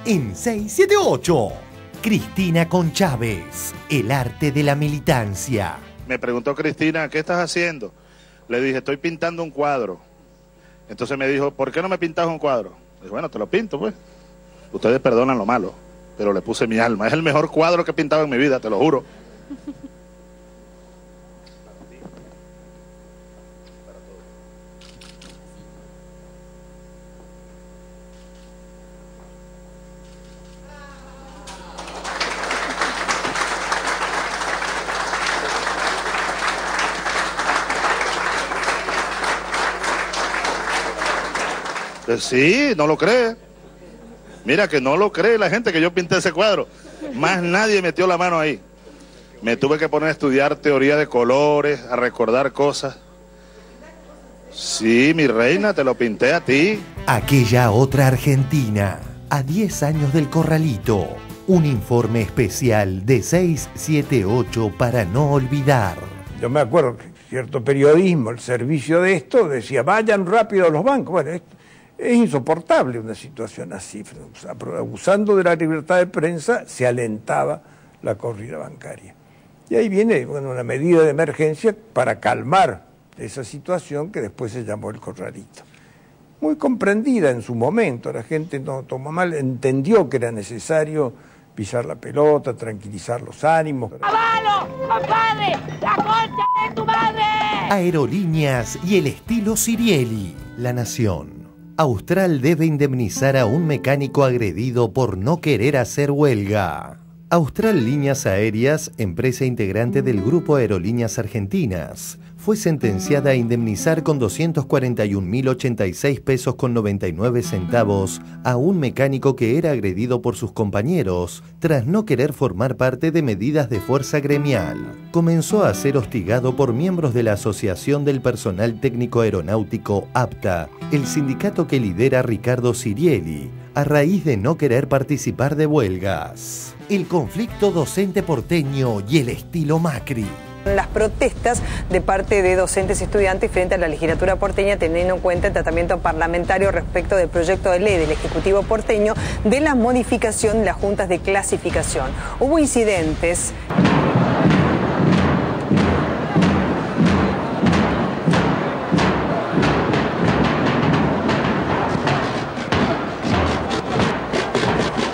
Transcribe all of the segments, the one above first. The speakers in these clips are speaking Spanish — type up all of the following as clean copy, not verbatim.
en 678. Cristina Conchávez, el arte de la militancia. Me preguntó Cristina, ¿qué estás haciendo? Le dije, estoy pintando un cuadro. Entonces me dijo, ¿por qué no me pintas un cuadro? Le dije, bueno, te lo pinto, pues. Ustedes perdonan lo malo, pero le puse mi alma. Es el mejor cuadro que he pintado en mi vida, te lo juro. Sí, no lo cree. Mira que no lo cree la gente que yo pinté ese cuadro. Más nadie metió la mano ahí. Me tuve que poner a estudiar teoría de colores, a recordar cosas. Sí, mi reina, te lo pinté a ti. Aquella otra Argentina, a 10 años del Corralito. Un informe especial de 678 para no olvidar. Yo me acuerdo que cierto periodismo, el servicio de esto, decía, vayan rápido a los bancos. Bueno, es insoportable una situación así. Abusando de la libertad de prensa, se alentaba la corrida bancaria. Y ahí viene una medida de emergencia para calmar esa situación que después se llamó el Corralito. Muy comprendida en su momento, la gente no tomó mal, entendió que era necesario pisar la pelota, tranquilizar los ánimos. ¡Avalo, compadre! ¡La concha de tu madre! Aerolíneas y el estilo Sirieli. La Nación. Austral debe indemnizar a un mecánico agredido por no querer hacer huelga. Austral Líneas Aéreas, empresa integrante del Grupo Aerolíneas Argentinas, fue sentenciada a indemnizar con 241.086 pesos con 99 centavos a un mecánico que era agredido por sus compañeros tras no querer formar parte de medidas de fuerza gremial. Comenzó a ser hostigado por miembros de la Asociación del Personal Técnico Aeronáutico APTA, el sindicato que lidera Ricardo Sirieli, a raíz de no querer participar de huelgas. El conflicto docente porteño y el estilo Macri. Las protestas de parte de docentes y estudiantes frente a la legislatura porteña, teniendo en cuenta el tratamiento parlamentario respecto del proyecto de ley del Ejecutivo porteño de la modificación de las juntas de clasificación. Hubo incidentes.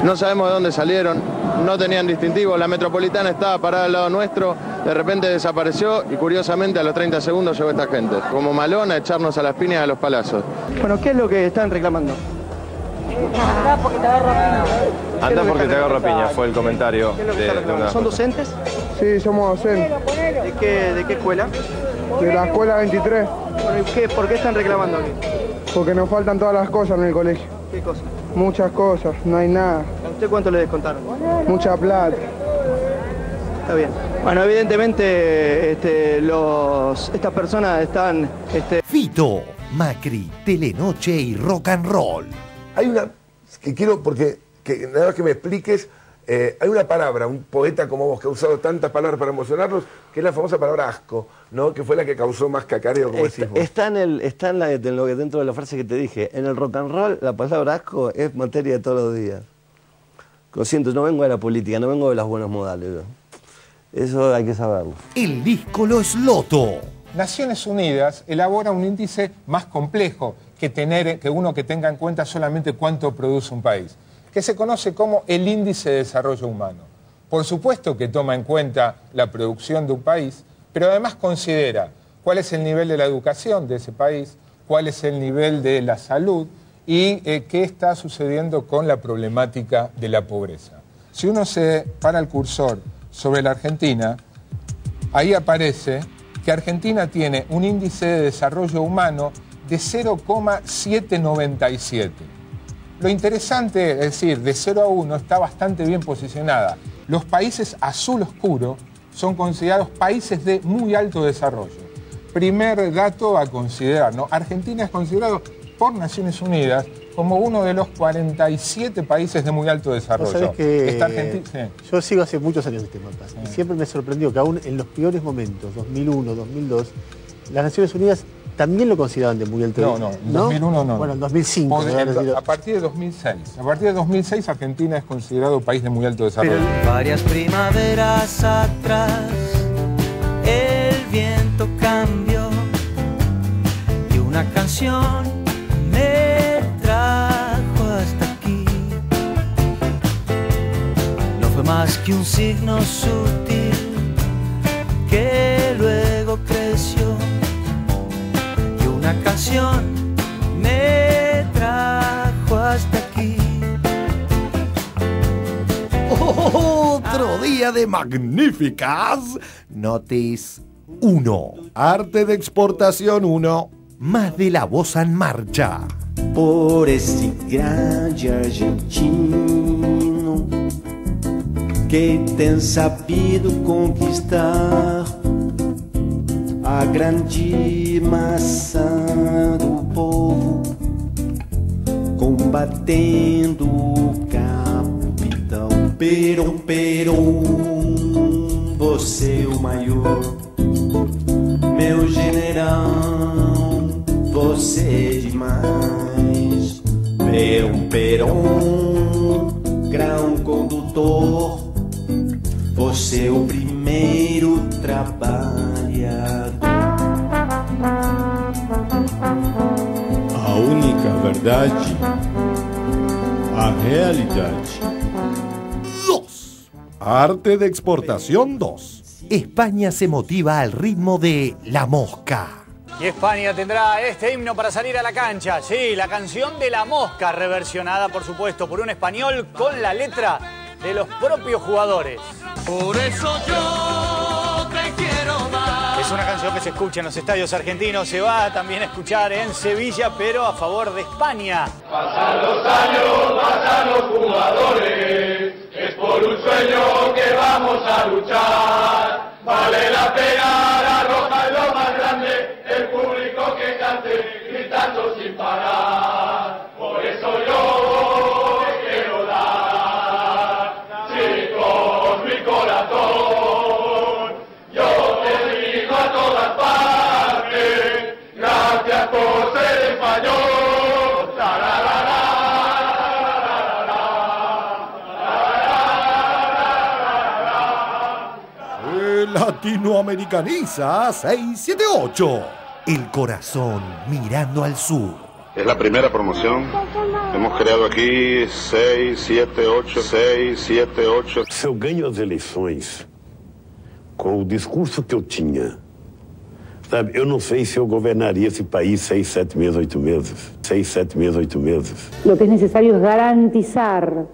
No sabemos de dónde salieron, no tenían distintivo, la metropolitana estaba parada al lado nuestro, de repente desapareció y curiosamente a los 30 segundos llegó esta gente, como malón a echarnos a las piñas a los palazos. Bueno, ¿qué es lo que están reclamando? Andá porque te agarro piña. Andá porque te agarro piña, fue el comentario. ¿Son docentes? Sí, somos docentes. ¿De qué escuela? De la escuela 23. Bueno, ¿por qué están reclamando aquí? Porque nos faltan todas las cosas en el colegio. ¿Qué cosas? Muchas cosas, no hay nada. ¿A usted cuánto le descontaron? Mucha plata. Está bien. Bueno, evidentemente estas personas están... Fito, Macri, Telenoche y Rock and Roll. Hay una que quiero, nada más que me expliques, hay una palabra, un poeta como vos que ha usado tantas palabras para emocionarnos, que es la famosa palabra asco, ¿no? Que fue la que causó más cacareo, como decís vos. Está dentro de la frase que te dije. En el rock and roll la palabra asco es materia de todos los días. Lo siento, no vengo de la política, no vengo de los buenos modales. ¿no? Eso hay que saberlo. El disco lo esloto. Naciones Unidas elabora un índice más complejo que uno que tenga en cuenta solamente cuánto produce un país, que se conoce como el Índice de Desarrollo Humano. Por supuesto que toma en cuenta la producción de un país, pero además considera cuál es el nivel de la educación de ese país, cuál es el nivel de la salud y qué está sucediendo con la problemática de la pobreza. Si uno se para el cursor sobre la Argentina, ahí aparece que Argentina tiene un índice de desarrollo humano de 0,797. Lo interesante, es decir, de 0 a 1 está bastante bien posicionada. Los países azul oscuro son considerados países de muy alto desarrollo. Primer dato a considerar, ¿no? Argentina es considerado por Naciones Unidas como uno de los 47 países de muy alto desarrollo. ¿Sabes que ¿Está Argentina? Sí. Yo sigo hace muchos años este mapa y siempre me sorprendió que aún en los peores momentos, 2001, 2002, las Naciones Unidas también lo consideraban de muy alto nivel. No, en 2001 no. Bueno, en 2005. A partir de 2006. A partir de 2006 Argentina es considerado país de muy alto desarrollo. Varias primaveras atrás el viento cambió y una canción me trajo hasta aquí. No fue más que un signo sutil que luego creció y una canción me trajo hasta aquí. Otro día de magníficas Notis 1. Arte de exportación 1. Más de la voz en marcha. Por esse grande argentino que tem sabido conquistar a grande massa do povo, combatendo o capital. Perón, Perón, você o maior, meu general, você é demais. Perón, Perón, grão condutor, você é o primeiro trabalhador. A única verdade, a realidade. 2. Arte de exportación 2. España se motiva al ritmo de La Mosca. Y España tendrá este himno para salir a la cancha. Sí, la canción de La Mosca, reversionada, por supuesto, por un español con la letra de los propios jugadores. Por eso yo te quiero más. Es una canción que se escucha en los estadios argentinos, se va también a escuchar en Sevilla, pero a favor de España. Pasan los años, pasan los jugadores, es por un sueño que vamos a luchar. Vale la pena, la roja es lo más grande, el público que cante, gritando sin parar. Por eso yo te quiero dar, chicos, mi corazón. Yo te digo a todas partes, gracias por ser español. Latinoamericaniza 678. El corazón mirando al sur. Es la primera promoción. Hemos creado aqui 6, 7, 8, 6, 7, 8. Se eu ganho as eleições com o discurso que eu tinha, sabe, eu não sei se eu governaria esse país 6, 7 meses, 8 meses. 6, 7 meses, 8 meses. Lo que es necesario es garantizar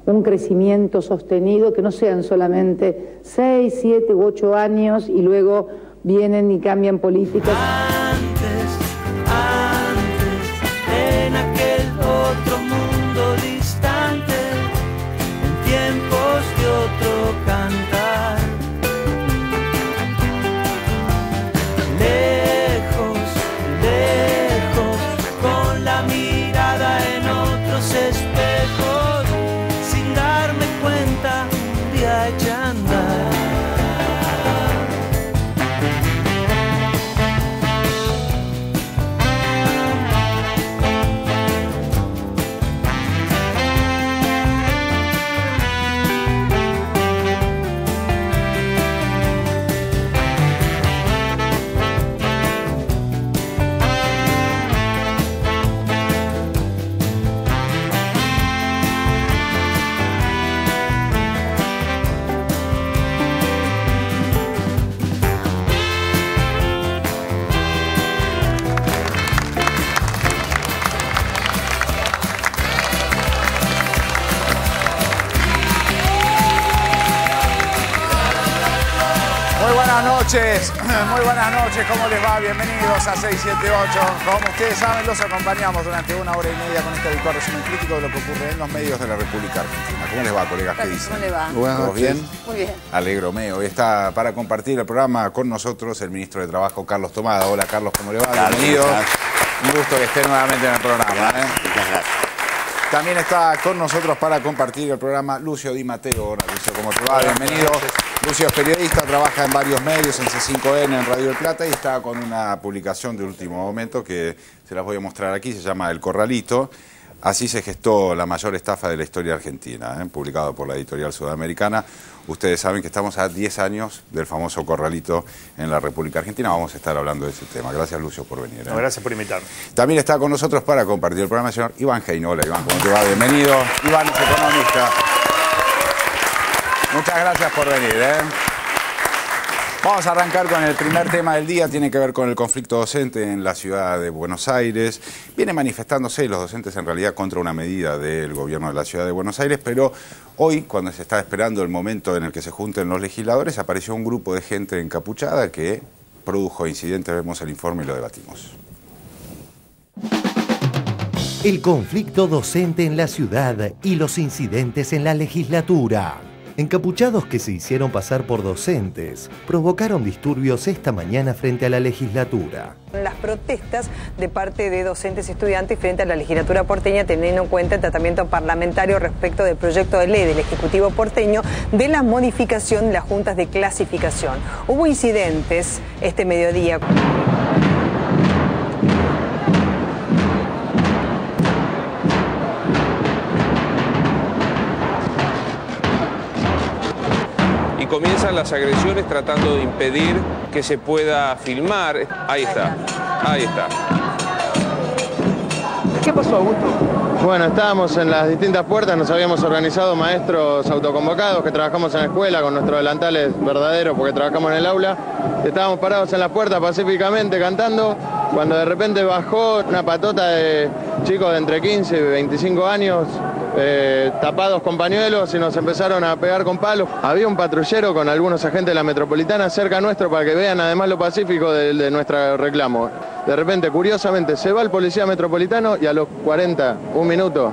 un crecimiento sostenido, que no sean solamente 6, 7 u 8 años y luego vienen y cambian políticas. Antes, en aquel otro mundo distante, en tiempos de otro cantar. Lejos, lejos, con la mirada en otros espejos, sin darme cuenta, un día eché a andar. Muy buenas noches, ¿cómo les va? Bienvenidos a 678. Como ustedes saben, los acompañamos durante 1 hora y media con este habitual resumen crítico de lo que ocurre en los medios de la República Argentina. ¿Cómo les va, colegas? ¿Qué dicen? ¿Cómo le va? ¿Todos bien? Muy bien. Alegróme. Hoy está para compartir el programa con nosotros el ministro de Trabajo, Carlos Tomada. Hola, Carlos, ¿cómo le va? Bienvenido. Un gusto que esté nuevamente en el programa. Muchas gracias. También está con nosotros para compartir el programa Lucio Di Matteo. Hola, Lucio, ¿cómo te va? Bienvenido. Lucio es periodista, trabaja en varios medios, en C5N, en Radio del Plata, y está con una publicación de último momento que se las voy a mostrar aquí, se llama El Corralito. Así se gestó la mayor estafa de la historia argentina, publicado por la editorial sudamericana. Ustedes saben que estamos a 10 años del famoso Corralito en la República Argentina. Vamos a estar hablando de ese tema. Gracias, Lucio, por venir. No, gracias por invitarme. También está con nosotros para compartir el programa el señor Iván Hein. Hola, Iván, ¿cómo te va? Bienvenido. Iván es economista. Muchas gracias por venir. Vamos a arrancar con el primer tema del día, tiene que ver con el conflicto docente en la ciudad de Buenos Aires. Viene manifestándose los docentes en realidad contra una medida del gobierno de la ciudad de Buenos Aires, pero hoy, cuando se está esperando el momento en el que se junten los legisladores, apareció un grupo de gente encapuchada que produjo incidentes. Vemos el informe y lo debatimos. El conflicto docente en la ciudad y los incidentes en la legislatura. Encapuchados que se hicieron pasar por docentes provocaron disturbios esta mañana frente a la legislatura. Las protestas de parte de docentes y estudiantes frente a la legislatura porteña, teniendo en cuenta el tratamiento parlamentario respecto del proyecto de ley del Ejecutivo porteño de la modificación de las juntas de clasificación. Hubo incidentes este mediodía. Comienzan las agresiones tratando de impedir que se pueda filmar. Ahí está, ahí está. ¿Qué pasó, Augusto? Bueno, estábamos en las distintas puertas, nos habíamos organizado maestros autoconvocados que trabajamos en la escuela con nuestros delantales verdaderos porque trabajamos en el aula. Estábamos parados en las puertas pacíficamente cantando, cuando de repente bajó una patota de chicos de entre 15 y 25 años, tapados con pañuelos, y nos empezaron a pegar con palos. Había un patrullero con algunos agentes de la metropolitana cerca nuestro para que vean además lo pacífico de nuestro reclamo. De repente, curiosamente, se va el policía metropolitano y a los un minuto,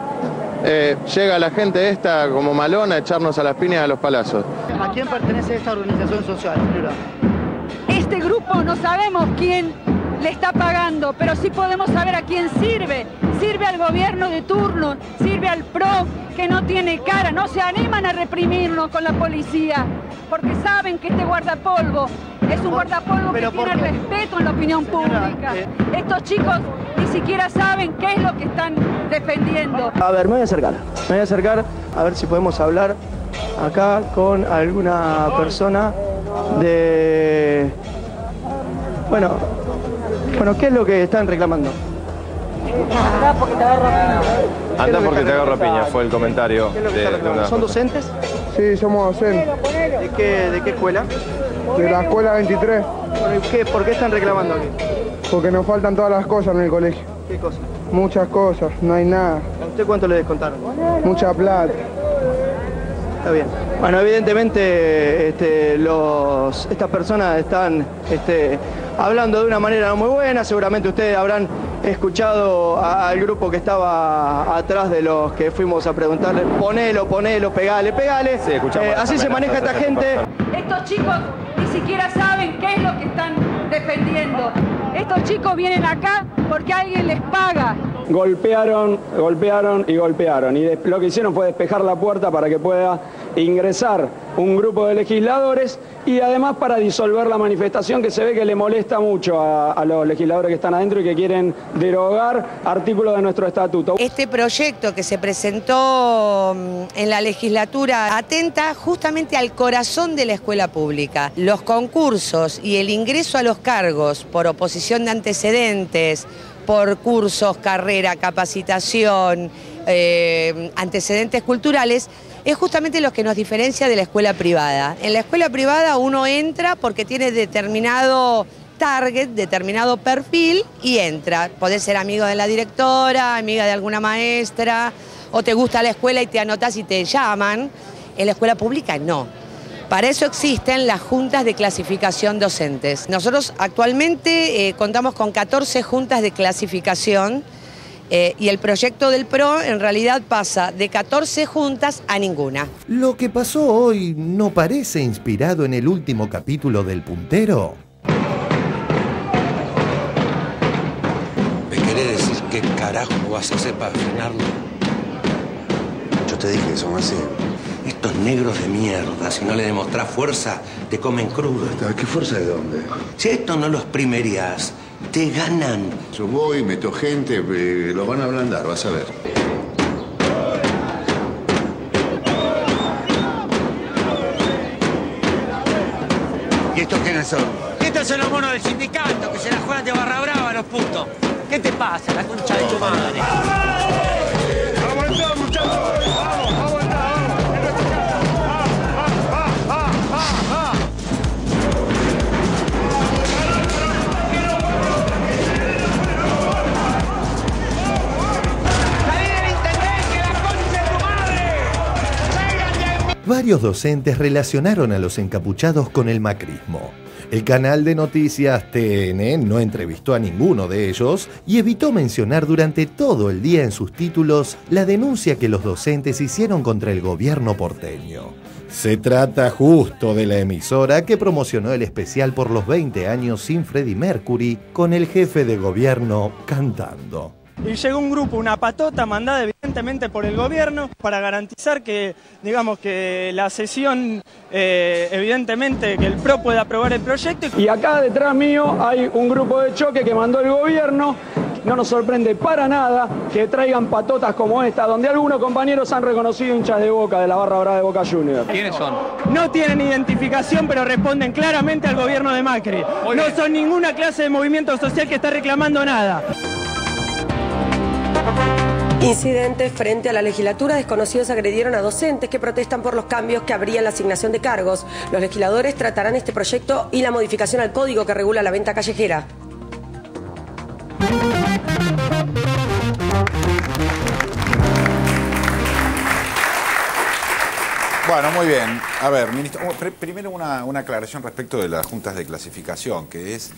llega la gente esta como malona a echarnos a las piñas a los palazos. ¿A quién pertenece esta organización social? Este grupo no sabemos quién le está pagando, pero sí podemos saber a quién sirve. Sirve al gobierno de turno, sirve al PRO, que no tiene cara. No se animan a reprimirnos con la policía, porque saben que este guardapolvo es un guardapolvo que tiene respeto en la opinión pública. Estos chicos ni siquiera saben qué es lo que están defendiendo. A ver, me voy a acercar a ver si podemos hablar acá con alguna persona de... Bueno, ¿qué es lo que están reclamando? Anda porque te agarro piña, fue el comentario de una... ¿Son docentes? Sí, somos docentes. ¿De qué escuela? De la escuela 23. Bueno, ¿por qué están reclamando aquí? Porque nos faltan todas las cosas en el colegio. ¿Qué cosas? Muchas cosas, no hay nada. ¿A usted cuánto le descontaron? Mucha plata. Está bien. Bueno, evidentemente estas personas están hablando de una manera no muy buena. Seguramente ustedes habrán escuchado al grupo que estaba atrás de los que fuimos a preguntarle, ponelo, pegale. Sí, así se maneja esta gente. Estos chicos ni siquiera saben qué es lo que están defendiendo. Estos chicos vienen acá porque alguien les paga. Golpearon. Y lo que hicieron fue despejar la puerta para que pueda ingresar un grupo de legisladores y además para disolver la manifestación, que se ve que le molesta mucho a los legisladores que están adentro y que quieren derogar artículos de nuestro estatuto. Este proyecto que se presentó en la legislatura atenta justamente al corazón de la escuela pública. Los concursos y el ingreso a los cargos por oposición de antecedentes, por cursos, carrera, capacitación, antecedentes culturales, es justamente lo que nos diferencia de la escuela privada. En la escuela privada uno entra porque tiene determinado target, determinado perfil y entra. Podés ser amigo de la directora, amiga de alguna maestra, o te gusta la escuela y te anotás y te llaman. En la escuela pública no. Para eso existen las juntas de clasificación docentes. Nosotros actualmente contamos con 14 juntas de clasificación y el proyecto del PRO en realidad pasa de 14 juntas a ninguna. ¿Lo que pasó hoy no parece inspirado en el último capítulo del Puntero? ¿Me querés decir qué carajo vas a hacer para frenarlo? Yo te dije que son así. Estos negros de mierda, si no le demostrás fuerza, te comen crudo. ¿Qué fuerza de dónde? Si a estos no los primerías, te ganan. Yo voy, meto gente, lo van a ablandar, vas a ver. ¿Y estos quiénes son? Estos son los monos del sindicato, que se la juegan de barra brava a los putos. ¿Qué te pasa, la concha de tu madre? ¡Aguantá, muchachos! ¡Vamos, aguantá, Varios docentes relacionaron a los encapuchados con el macrismo. El canal de noticias TN no entrevistó a ninguno de ellos y evitó mencionar durante todo el día en sus títulos la denuncia que los docentes hicieron contra el gobierno porteño. Se trata justo de la emisora que promocionó el especial por los 20 años sin Freddie Mercury, con el jefe de gobierno cantando. Y llegó un grupo, una patota mandada evidentemente por el gobierno para garantizar que, digamos, que la sesión, evidentemente, que el PRO pueda aprobar el proyecto. Y acá detrás mío hay un grupo de choque que mandó el gobierno. No nos sorprende para nada que traigan patotas como esta, donde algunos compañeros han reconocido hinchas de Boca, de la barra brava de Boca Juniors. ¿Quiénes son? No tienen identificación, pero responden claramente al gobierno de Macri. No son ninguna clase de movimiento social que está reclamando nada. Incidentes frente a la legislatura. Desconocidos agredieron a docentes que protestan por los cambios que habría en la asignación de cargos. Los legisladores tratarán este proyecto y la modificación al código que regula la venta callejera. Bueno, muy bien. A ver, ministro, primero una aclaración respecto de las juntas de clasificación, que es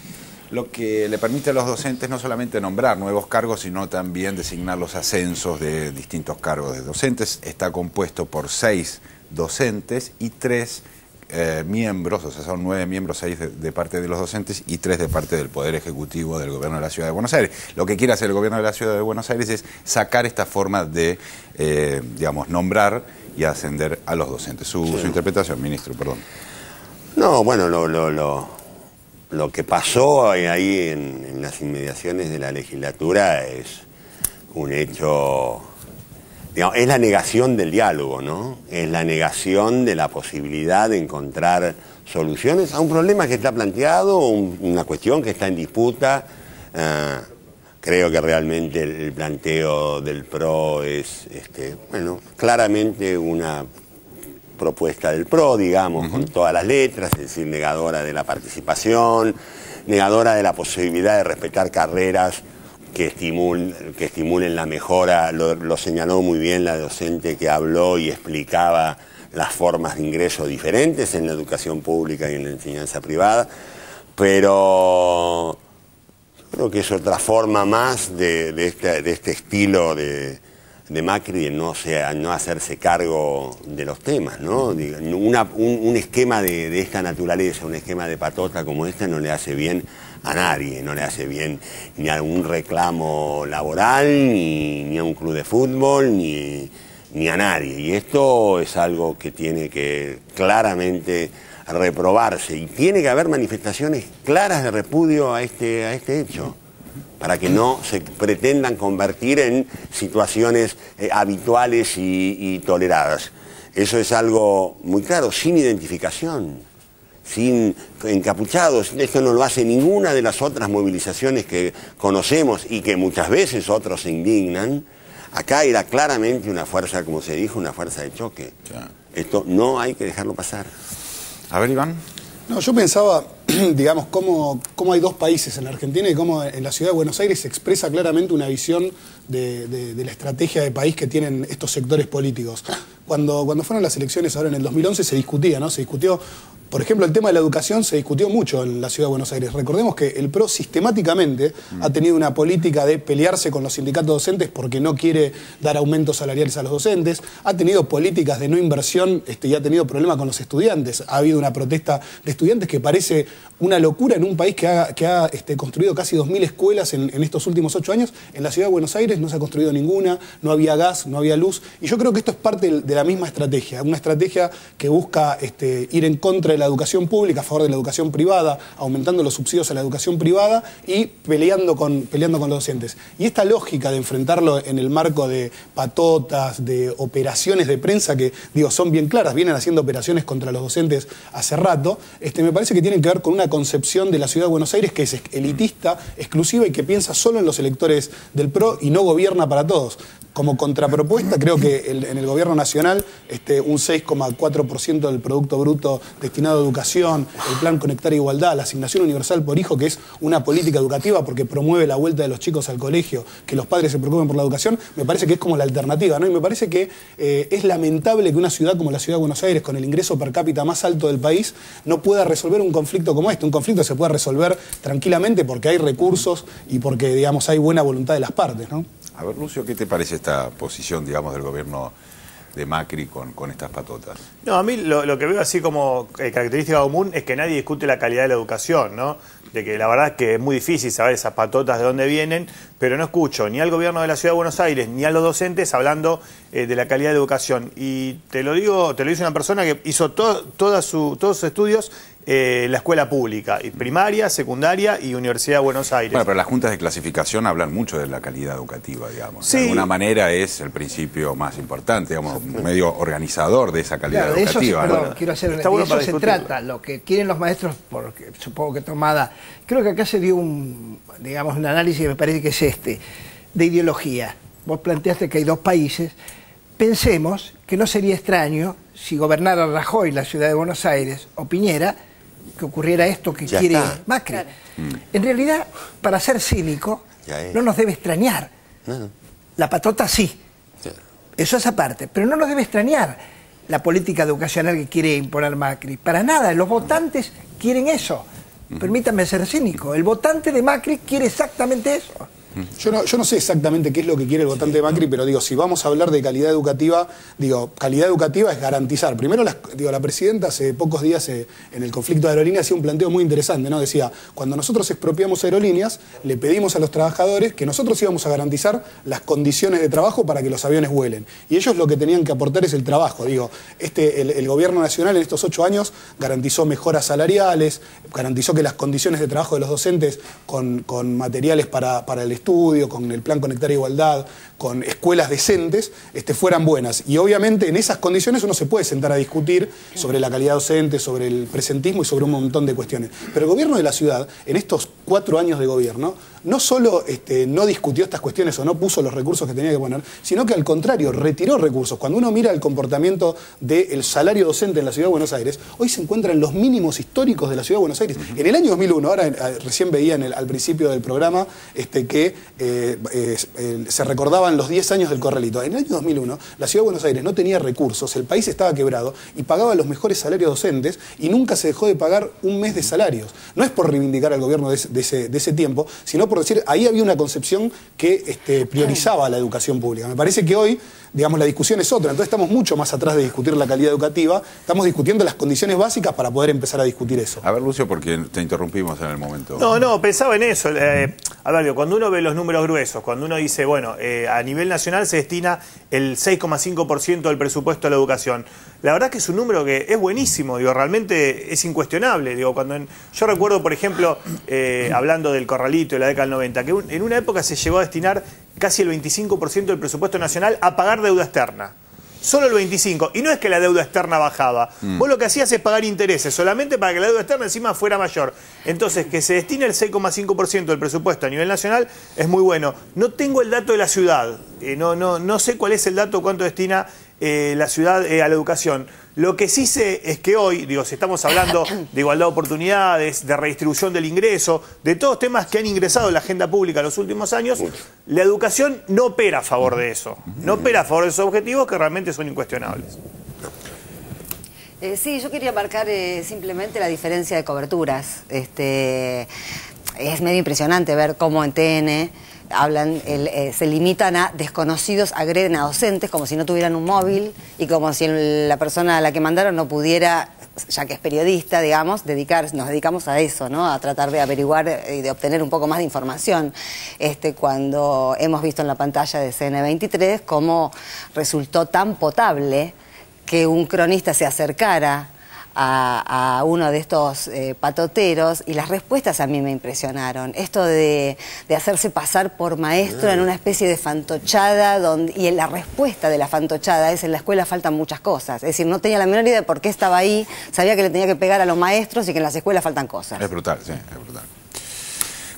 lo que le permite a los docentes no solamente nombrar nuevos cargos, sino también designar los ascensos de distintos cargos de docentes. Está compuesto por 6 docentes y 3 miembros, o sea, son 9 miembros, 6 de parte de los docentes y 3 de parte del Poder Ejecutivo del Gobierno de la Ciudad de Buenos Aires. Lo que quiere hacer el Gobierno de la Ciudad de Buenos Aires es sacar esta forma de, digamos, nombrar y ascender a los docentes. Su interpretación, ministro, perdón. No, bueno, lo que pasó ahí en las inmediaciones de la legislatura es un hecho, digamos, es la negación del diálogo, ¿no? Es la negación de la posibilidad de encontrar soluciones a un problema que está planteado, una cuestión que está en disputa. Creo que realmente el planteo del PRO es, bueno, claramente una propuesta del PRO, digamos, con todas las letras, es decir, negadora de la participación, negadora de la posibilidad de respetar carreras que estimulen la mejora. Lo señaló muy bien la docente que habló y explicaba las formas de ingreso diferentes en la educación pública y en la enseñanza privada, pero creo que es otra forma más de este estilo de Macri de no hacerse cargo de los temas, ¿no? Un esquema de esta naturaleza, un esquema de patota como este no le hace bien a nadie, no le hace bien ni a un reclamo laboral, ni a un club de fútbol, ni a nadie. Y esto es algo que tiene que claramente reprobarse y tiene que haber manifestaciones claras de repudio a este hecho, para que no se pretendan convertir en situaciones habituales y toleradas. Eso es algo muy claro, sin identificación, sin encapuchados. Esto no lo hace ninguna de las otras movilizaciones que conocemos y que muchas veces otros se indignan. Acá era claramente una fuerza, como se dijo, una fuerza de choque. Esto no hay que dejarlo pasar. A ver, Iván. No, yo pensaba, digamos, cómo hay dos países en la Argentina y cómo en la ciudad de Buenos Aires se expresa claramente una visión de la estrategia de país que tienen estos sectores políticos. Cuando fueron las elecciones ahora en el 2011 se discutía, ¿no? Se discutió Por ejemplo, el tema de la educación se discutió mucho en la Ciudad de Buenos Aires. Recordemos que el PRO sistemáticamente ha tenido una política de pelearse con los sindicatos docentes porque no quiere dar aumentos salariales a los docentes, ha tenido políticas de no inversión y ha tenido problemas con los estudiantes. Ha habido una protesta de estudiantes que parece una locura en un país que ha construido casi 2.000 escuelas en estos últimos 8 años. En la Ciudad de Buenos Aires no se ha construido ninguna, no había gas, no había luz. Y yo creo que esto es parte de la misma estrategia, una estrategia que busca ir en contra de la educación pública, a favor de la educación privada, aumentando los subsidios a la educación privada y peleando con los docentes. Y esta lógica de enfrentarlo en el marco de patotas, de operaciones de prensa que, digo, son bien claras, vienen haciendo operaciones contra los docentes hace rato, me parece que tienen que ver con una concepción de la Ciudad de Buenos Aires que es elitista, exclusiva y que piensa solo en los electores del PRO y no gobierna para todos. Como contrapropuesta, creo que en el gobierno nacional un 6,4% del Producto Bruto destinado a educación, el Plan Conectar Igualdad, la asignación universal por hijo, que es una política educativa porque promueve la vuelta de los chicos al colegio, que los padres se preocupen por la educación, me parece que es como la alternativa, ¿no? Y me parece que es lamentable que una ciudad como la Ciudad de Buenos Aires, con el ingreso per cápita más alto del país, no pueda resolver un conflicto como este. Un conflicto se puede resolver tranquilamente porque hay recursos y porque, digamos, hay buena voluntad de las partes, ¿no? A ver, Lucio, ¿qué te parece esta posición, digamos, del gobierno de Macri con estas patotas? No, a mí lo que veo así como característica común es que nadie discute la calidad de la educación, ¿no? De que la verdad es que es muy difícil saber esas patotas de dónde vienen, pero no escucho ni al gobierno de la Ciudad de Buenos Aires ni a los docentes hablando de la calidad de educación. Y te lo dice una persona que hizo todos sus estudios la escuela pública, y primaria, secundaria y Universidad de Buenos Aires. Bueno, pero las juntas de clasificación hablan mucho de la calidad educativa, digamos. Sí. De alguna manera es el principio más importante, digamos, medio organizador de esa calidad educativa. Quiero hacer, de eso se trata, lo que quieren los maestros, porque supongo que Tomada, creo que acá se dio un análisis que me parece que es de ideología. Vos planteaste que hay dos países. Pensemos que no sería extraño si gobernara Rajoy la Ciudad de Buenos Aires o Piñera, que ocurriera esto que ya quiere Macri. Claro. En realidad, para ser cínico, no nos debe extrañar. La patota sí. Eso es aparte. Pero no nos debe extrañar la política educacional que quiere imponer Macri. Para nada. Los votantes quieren eso. Permítanme ser cínico. El votante de Macri quiere exactamente eso. Yo no sé exactamente qué es lo que quiere el votante de Macri, pero digo, si vamos a hablar de calidad educativa, calidad educativa es garantizar. Primero, la presidenta hace pocos días en el conflicto de aerolíneas hacía un planteo muy interesante, ¿no? Decía, cuando nosotros expropiamos aerolíneas, le pedimos a los trabajadores que nosotros íbamos a garantizar las condiciones de trabajo para que los aviones vuelen. Y ellos lo que tenían que aportar es el trabajo. El gobierno nacional en estos 8 años garantizó mejoras salariales, garantizó que las condiciones de trabajo de los docentes con materiales para el estudio, con el Plan Conectar Igualdad, con escuelas decentes, fueran buenas. Y obviamente en esas condiciones uno se puede sentar a discutir sobre la calidad docente, sobre el presentismo y sobre un montón de cuestiones. Pero el gobierno de la ciudad, en estos 4 años de gobierno, no solo no discutió estas cuestiones o no puso los recursos que tenía que poner, sino que al contrario, retiró recursos. Cuando uno mira el comportamiento del salario docente en la Ciudad de Buenos Aires, hoy se encuentra en los mínimos históricos de la Ciudad de Buenos Aires. En el año 2001, ahora recién veía al principio del programa que se recordaban los 10 años del Corralito. En el año 2001, la Ciudad de Buenos Aires no tenía recursos, el país estaba quebrado y pagaba los mejores salarios docentes y nunca se dejó de pagar un mes de salarios. No es por reivindicar al gobierno de ese tiempo, sino por decir, ahí había una concepción que priorizaba la educación pública. Me parece que hoy, digamos, la discusión es otra, entonces estamos mucho más atrás de discutir la calidad educativa, estamos discutiendo las condiciones básicas para poder empezar a discutir eso. A ver, Lucio, porque te interrumpimos en el momento. No, pensaba en eso. A ver, cuando uno ve los números gruesos, cuando uno dice, bueno, a nivel nacional se destina el 6,5% del presupuesto a la educación, la verdad que es un número que es buenísimo, realmente es incuestionable. Yo recuerdo, por ejemplo, hablando del Corralito de la década del 90, que en una época se llegó a destinar casi el 25% del presupuesto nacional a pagar deuda externa. Solo el 25%. Y no es que la deuda externa bajaba. Vos lo que hacías es pagar intereses, solamente para que la deuda externa encima fuera mayor. Entonces, que se destine el 6,5% del presupuesto a nivel nacional es muy bueno. No tengo el dato de la ciudad. No sé cuál es el dato, cuánto destina la ciudad a la educación. Lo que sí sé es que hoy, si estamos hablando de igualdad de oportunidades, de redistribución del ingreso, de todos temas que han ingresado en la agenda pública en los últimos años, la educación no opera a favor de eso. No opera a favor de esos objetivos que realmente son incuestionables. Sí, yo quería marcar simplemente la diferencia de coberturas. Es medio impresionante ver cómo en TN hablan, se limitan a desconocidos, agreden a docentes como si no tuvieran un móvil y como si la persona a la que mandaron no pudiera, ya que es periodista, digamos, nos dedicamos a eso, ¿no? A tratar de averiguar y de obtener un poco más de información. Cuando hemos visto en la pantalla de CN23 cómo resultó tan potable que un cronista se acercara a uno de estos patoteros, y las respuestas a mí me impresionaron. Esto de hacerse pasar por maestro en una especie de fantochada, y la respuesta de la fantochada es: en la escuela faltan muchas cosas. Es decir, no tenía la menor idea de por qué estaba ahí, sabía que le tenía que pegar a los maestros y que en las escuelas faltan cosas. Es brutal, sí, es brutal.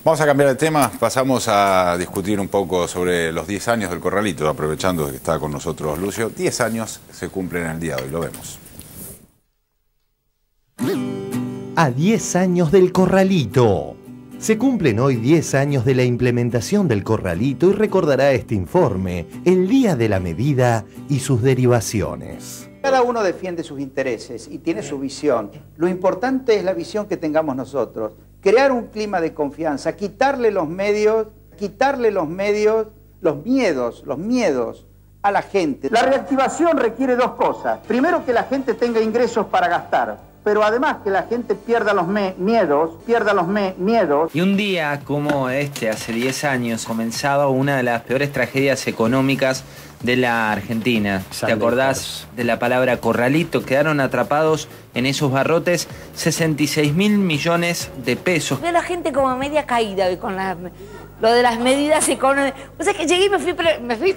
Vamos a cambiar de tema, pasamos a discutir un poco sobre los 10 años del Corralito, aprovechando que está con nosotros Lucio. 10 años se cumplen en el día de hoy, lo vemos. A 10 años del Corralito. Se cumplen hoy 10 años de la implementación del Corralito y recordará este informe el día de la medida y sus derivaciones. Cada uno defiende sus intereses y tiene su visión. Lo importante es la visión que tengamos nosotros. Crear un clima de confianza, quitarle los miedos a la gente. La reactivación requiere dos cosas. Primero, que la gente tenga ingresos para gastar, pero además que la gente pierda los miedos. Y un día como hace 10 años, comenzaba una de las peores tragedias económicas de la Argentina. ¿Te acordás de la palabra corralito? Quedaron atrapados en esos barrotes 66.000 millones de pesos. Veo a la gente como media caída hoy con lo de las medidas económicas. O sea, que llegué y me fui.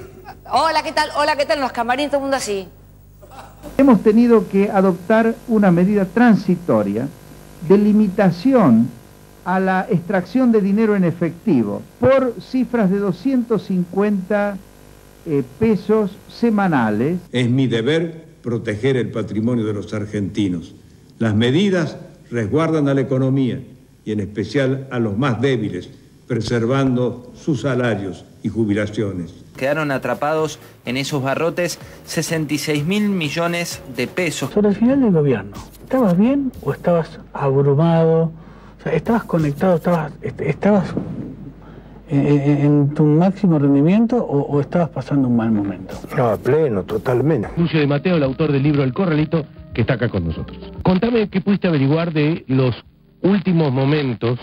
Hola, ¿qué tal? Hola, ¿qué tal? En los camarines, todo el mundo así. Hemos tenido que adoptar una medida transitoria de limitación a la extracción de dinero en efectivo por cifras de 250 pesos semanales. Es mi deber proteger el patrimonio de los argentinos. Las medidas resguardan a la economía y en especial a los más débiles, preservando sus salarios y jubilaciones. Quedaron atrapados en esos barrotes 66.000 millones de pesos. Sobre el final del gobierno, ¿estabas bien o estabas abrumado? O sea, ¿estabas conectado, estabas en tu máximo rendimiento o estabas pasando un mal momento? No, a pleno, totalmente. Lucio de Mateo, el autor del libro El Corralito, que está acá con nosotros. Contame qué pudiste averiguar de los últimos momentos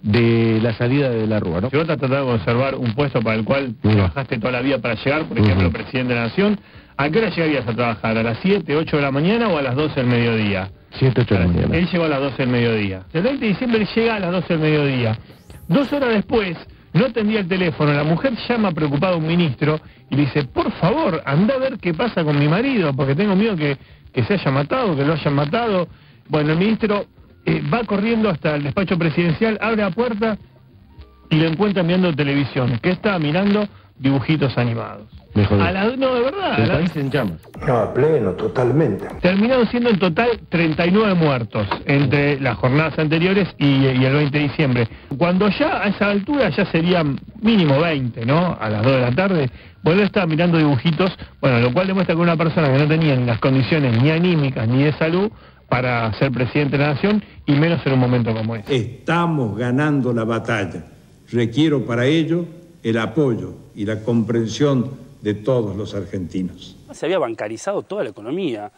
de la salida de la Rúa, ¿no? Si vos estás tratando de conservar un puesto para el cual trabajaste toda la vida para llegar, por ejemplo, presidente de la Nación, ¿a qué hora llegarías a trabajar? ¿A las 7, 8 de la mañana o a las 12 del mediodía? 7, 8 de la mañana. Él llegó a las 12 del mediodía. El 20 de diciembre él llega a las 12 del mediodía. 2 horas después, no atendía el teléfono. La mujer llama preocupada a un ministro y le dice: por favor, anda a ver qué pasa con mi marido, porque tengo miedo que se haya matado, que lo hayan matado. Bueno, el ministro va corriendo hasta el despacho presidencial, abre la puerta y lo encuentra mirando televisión. ¿Qué estaba mirando? Dibujitos animados. No, de verdad. El país en llamas. No, a pleno, totalmente. Terminaron siendo en total 39 muertos entre las jornadas anteriores y el 20 de diciembre. Cuando ya a esa altura ya serían mínimo 20, ¿no? A las 2 de la tarde. Bueno, estaba mirando dibujitos, bueno, lo cual demuestra que una persona que no tenía ni las condiciones ni anímicas ni de salud para ser presidente de la Nación, y menos en un momento como este. Estamos ganando la batalla. Requiero para ello el apoyo y la comprensión de todos los argentinos. Se había bancarizado toda la economía,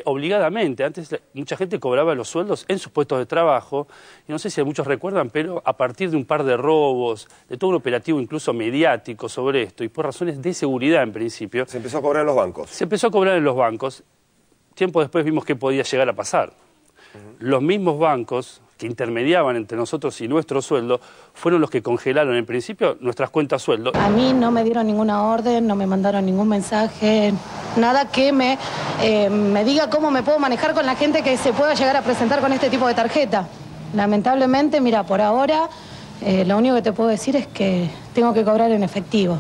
obligadamente. Antes mucha gente cobraba los sueldos en sus puestos de trabajo, y no sé si muchos recuerdan, pero a partir de un par de robos, de todo un operativo incluso mediático sobre esto, y por razones de seguridad en principio... Se empezó a cobrar en los bancos. Se empezó a cobrar en los bancos. Tiempo después vimos que podía llegar a pasar. Los mismos bancos que intermediaban entre nosotros y nuestro sueldo fueron los que congelaron en principio nuestras cuentas sueldo. A mí no me dieron ninguna orden, no me mandaron ningún mensaje, nada que me diga cómo me puedo manejar con la gente que se pueda llegar a presentar con este tipo de tarjeta. Lamentablemente, mira, por ahora lo único que te puedo decir es que tengo que cobrar en efectivo.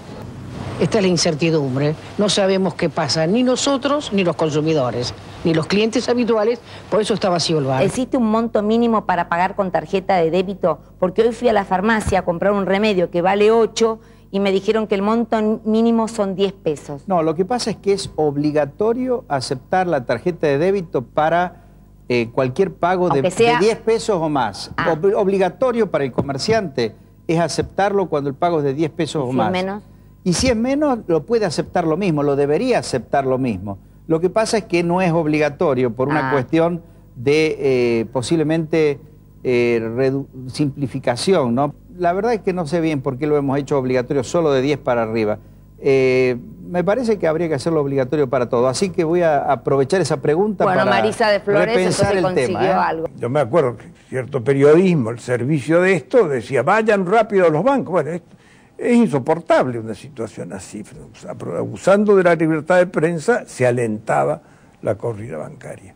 Esta es la incertidumbre. No sabemos qué pasa, ni nosotros ni los consumidores, ni los clientes habituales, por eso está vacío el bar. ¿Existe un monto mínimo para pagar con tarjeta de débito? Porque hoy fui a la farmacia a comprar un remedio que vale 8 y me dijeron que el monto mínimo son 10 pesos. No, lo que pasa es que es obligatorio aceptar la tarjeta de débito para cualquier pago de 10 pesos o más. Obligatorio para el comerciante es aceptarlo cuando el pago es de 10 pesos o más. Si es menos. Y si es menos, lo puede aceptar lo mismo, lo debería aceptar lo mismo. Lo que pasa es que no es obligatorio por una cuestión de posiblemente simplificación, ¿no? La verdad es que no sé bien por qué lo hemos hecho obligatorio solo de 10 para arriba. Me parece que habría que hacerlo obligatorio para todo. Así que voy a aprovechar esa pregunta para Marisa de Flores repensar el tema. Algo. Yo me acuerdo que cierto periodismo, el servicio de esto, decía, vayan rápido a los bancos. Bueno, es insoportable una situación así. Abusando de la libertad de prensa, se alentaba la corrida bancaria.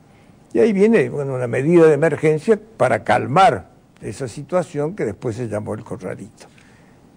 Y ahí viene una medida de emergencia para calmar esa situación que después se llamó el corralito.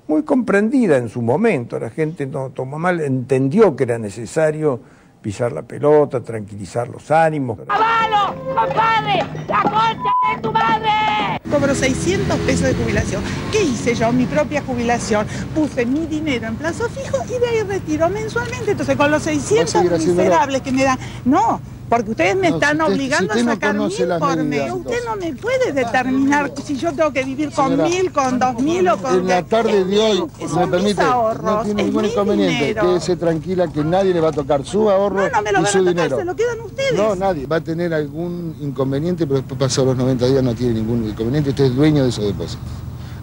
Muy comprendida en su momento, la gente no tomó mal, entendió que era necesario pisar la pelota, tranquilizar los ánimos. ¡Avalo, compadre! ¡La concha de tu madre! Cobro 600 pesos de jubilación. ¿Qué hice yo? Mi propia jubilación. Puse mi dinero en plazo fijo y de ahí retiro mensualmente. Entonces, con los 600 miserables que me dan... No, porque ustedes me están obligando a sacar 1000 por mes. Usted no me puede determinar si yo tengo que vivir con 1000, con 2000 o con... En la tarde de hoy, me permite, no tiene ningún inconveniente. Quédese tranquila que nadie le va a tocar su ahorro y su dinero. Se lo quedan ustedes. No, nadie. Va a tener algún inconveniente, pero después pasados los 90 días no tiene ningún inconveniente. Usted es dueño de esos depósitos.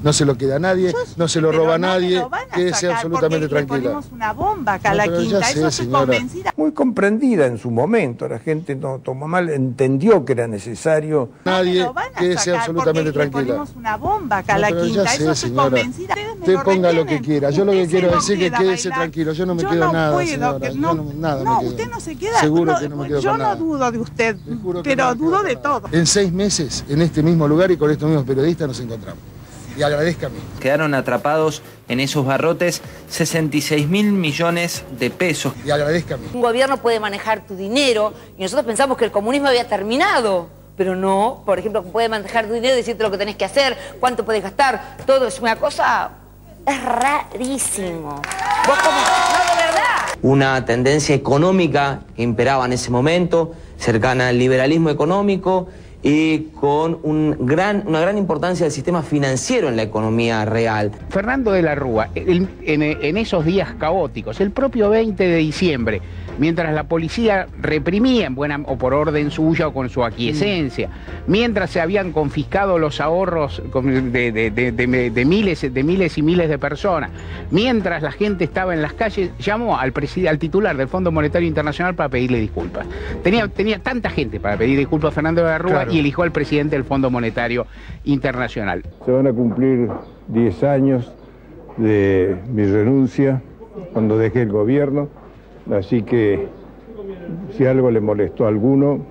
No se lo queda a nadie, no se lo roba a nadie, quédese absolutamente tranquila. Ponemos una bomba acá a la quinta, eso estoy convencida. Muy comprendida en su momento, la gente no tomó mal, entendió que era necesario. Nadie, quédese absolutamente tranquila. Ponemos una bomba acá a la quinta, eso estoy convencida. Usted ponga lo que quiera, yo lo que quiero decir es que quédese tranquilo, yo no me quedo nada, señora. No, usted no se queda, seguro que no me quedo con nada. Yo no dudo de usted, pero dudo de todo. En 6 meses, en este mismo lugar y con estos mismos periodistas nos encontramos. Y agradezcame. Quedaron atrapados en esos barrotes 66.000 millones de pesos. Y agradezcame. Un gobierno puede manejar tu dinero y nosotros pensamos que el comunismo había terminado. Pero no, por ejemplo, puede manejar tu dinero y decirte lo que tenés que hacer, cuánto podés gastar, todo es una cosa... Es rarísimo. ¿Vos cómo? No, de verdad. Una tendencia económica que imperaba en ese momento, cercana al liberalismo económico, y con una gran importancia del sistema financiero en la economía real. Fernando de la Rúa, en esos días caóticos, el propio 20 de diciembre, mientras la policía reprimía, o por orden suya o con su aquiescencia, mientras se habían confiscado los ahorros de miles y miles de personas, mientras la gente estaba en las calles, llamó al titular del Fondo Monetario Internacional para pedirle disculpas. Tenía tanta gente para pedir disculpas a Fernando de la Rúa, claro, y eligió al presidente del Fondo Monetario Internacional. Se van a cumplir 10 años de mi renuncia cuando dejé el gobierno. Así que si algo le molestó a alguno,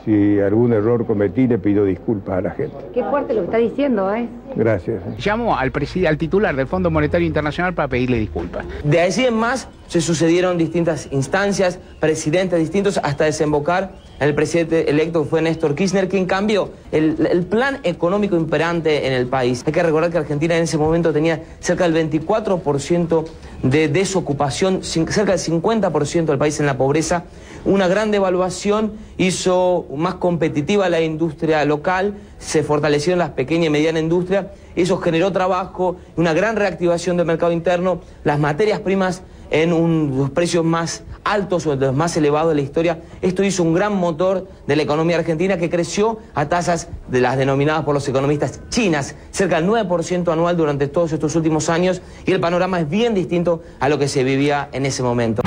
si algún error cometí, le pido disculpas a la gente. Qué fuerte lo que está diciendo, ¿eh? Gracias. Llamó al titular del Fondo Monetario Internacional para pedirle disculpas. De allí en más se sucedieron distintas instancias, presidentes distintos, hasta desembocar en el presidente electo que fue Néstor Kirchner, quien cambió el plan económico imperante en el país. Hay que recordar que Argentina en ese momento tenía cerca del 24% de desocupación, cerca del 50% del país en la pobreza. Una gran devaluación hizo más competitiva la industria local, se fortalecieron las pequeñas y medianas industrias, eso generó trabajo, una gran reactivación del mercado interno, las materias primas en los precios más altos o los más elevados de la historia. Esto hizo un gran motor de la economía argentina que creció a tasas de las denominadas por los economistas chinas, cerca del 9% anual durante todos estos últimos años, y el panorama es bien distinto a lo que se vivía en ese momento.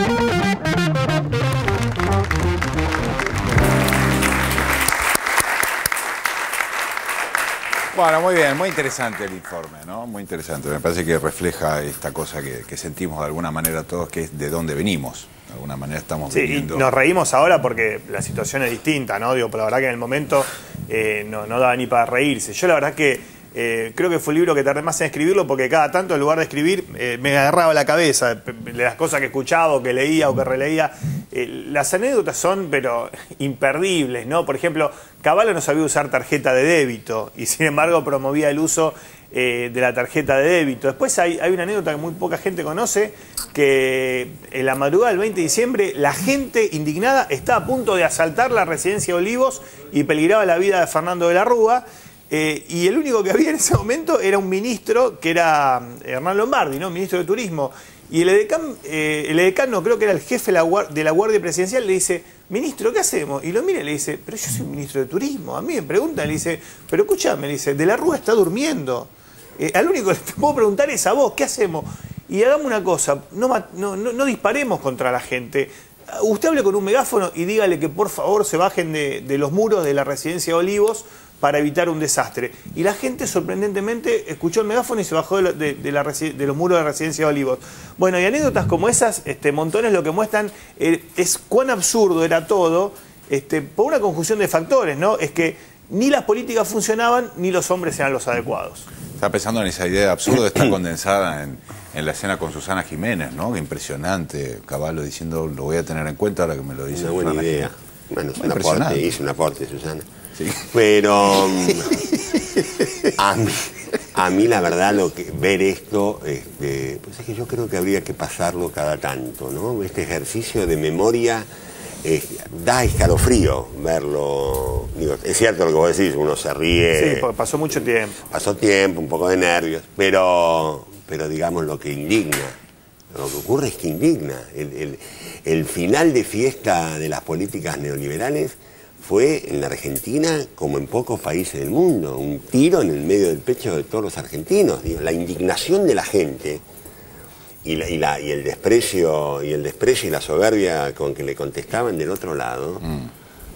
Bueno, muy bien, muy interesante el informe, ¿no? Muy interesante. Me parece que refleja esta cosa que sentimos de alguna manera todos, que es de dónde venimos. De alguna manera estamos viviendo... Y nos reímos ahora porque la situación es distinta, ¿no? Digo, pero la verdad que en el momento no daba ni para reírse. Yo la verdad que creo que fue el libro que tardé más en escribirlo porque cada tanto en lugar de escribir me agarraba la cabeza de las cosas que escuchaba o que leía o que releía. Las anécdotas son pero imperdibles, ¿no? Por ejemplo, Cavallo no sabía usar tarjeta de débito y sin embargo promovía el uso de la tarjeta de débito. Después hay una anécdota que muy poca gente conoce, que en la madrugada del 20 de diciembre la gente indignada estaba a punto de asaltar la residencia Olivos y peligraba la vida de Fernando de la Rúa. Y el único que había en ese momento era un ministro, que era Hernán Lombardi, ¿no? Ministro de Turismo. Y el edecán, creo que era el jefe de la Guardia Presidencial, le dice: ministro, ¿qué hacemos? Y lo mira y le dice: pero yo soy ministro de Turismo. A mí me preguntan, le dice: pero escúchame, le dice, de la Rúa está durmiendo. Al único que te puedo preguntar es a vos, ¿qué hacemos? Y hagamos una cosa, no disparemos contra la gente. Usted hable con un megáfono y dígale que por favor se bajen de los muros de la residencia Olivos para evitar un desastre. Y la gente, sorprendentemente, escuchó el megáfono y se bajó de los muros de la residencia Olivos. Bueno, y anécdotas como esas, montones, lo que muestran es cuán absurdo era todo, por una conjunción de factores, ¿no? Es que ni las políticas funcionaban, ni los hombres eran los adecuados. Estaba pensando en esa idea de absurdo, está condensada en la escena con Susana Jiménez, ¿no? Impresionante, Cavallo diciendo: lo voy a tener en cuenta ahora que me lo dice. Una buena idea. Bueno, hizo un aporte, Susana. Sí. Pero a mí la verdad, ver esto, pues es que yo creo que habría que pasarlo cada tanto, ¿no? Este ejercicio de memoria da escalofrío verlo. Digo, es cierto lo que vos decís, uno se ríe. Sí, porque pasó mucho tiempo. Pasó tiempo, un poco de nervios, pero digamos lo que indigna. Lo que ocurre es que indigna. El final de fiesta de las políticas neoliberales fue en la Argentina, como en pocos países del mundo, un tiro en el medio del pecho de todos los argentinos. Digo, la indignación de la gente y el desprecio y la soberbia con que le contestaban del otro lado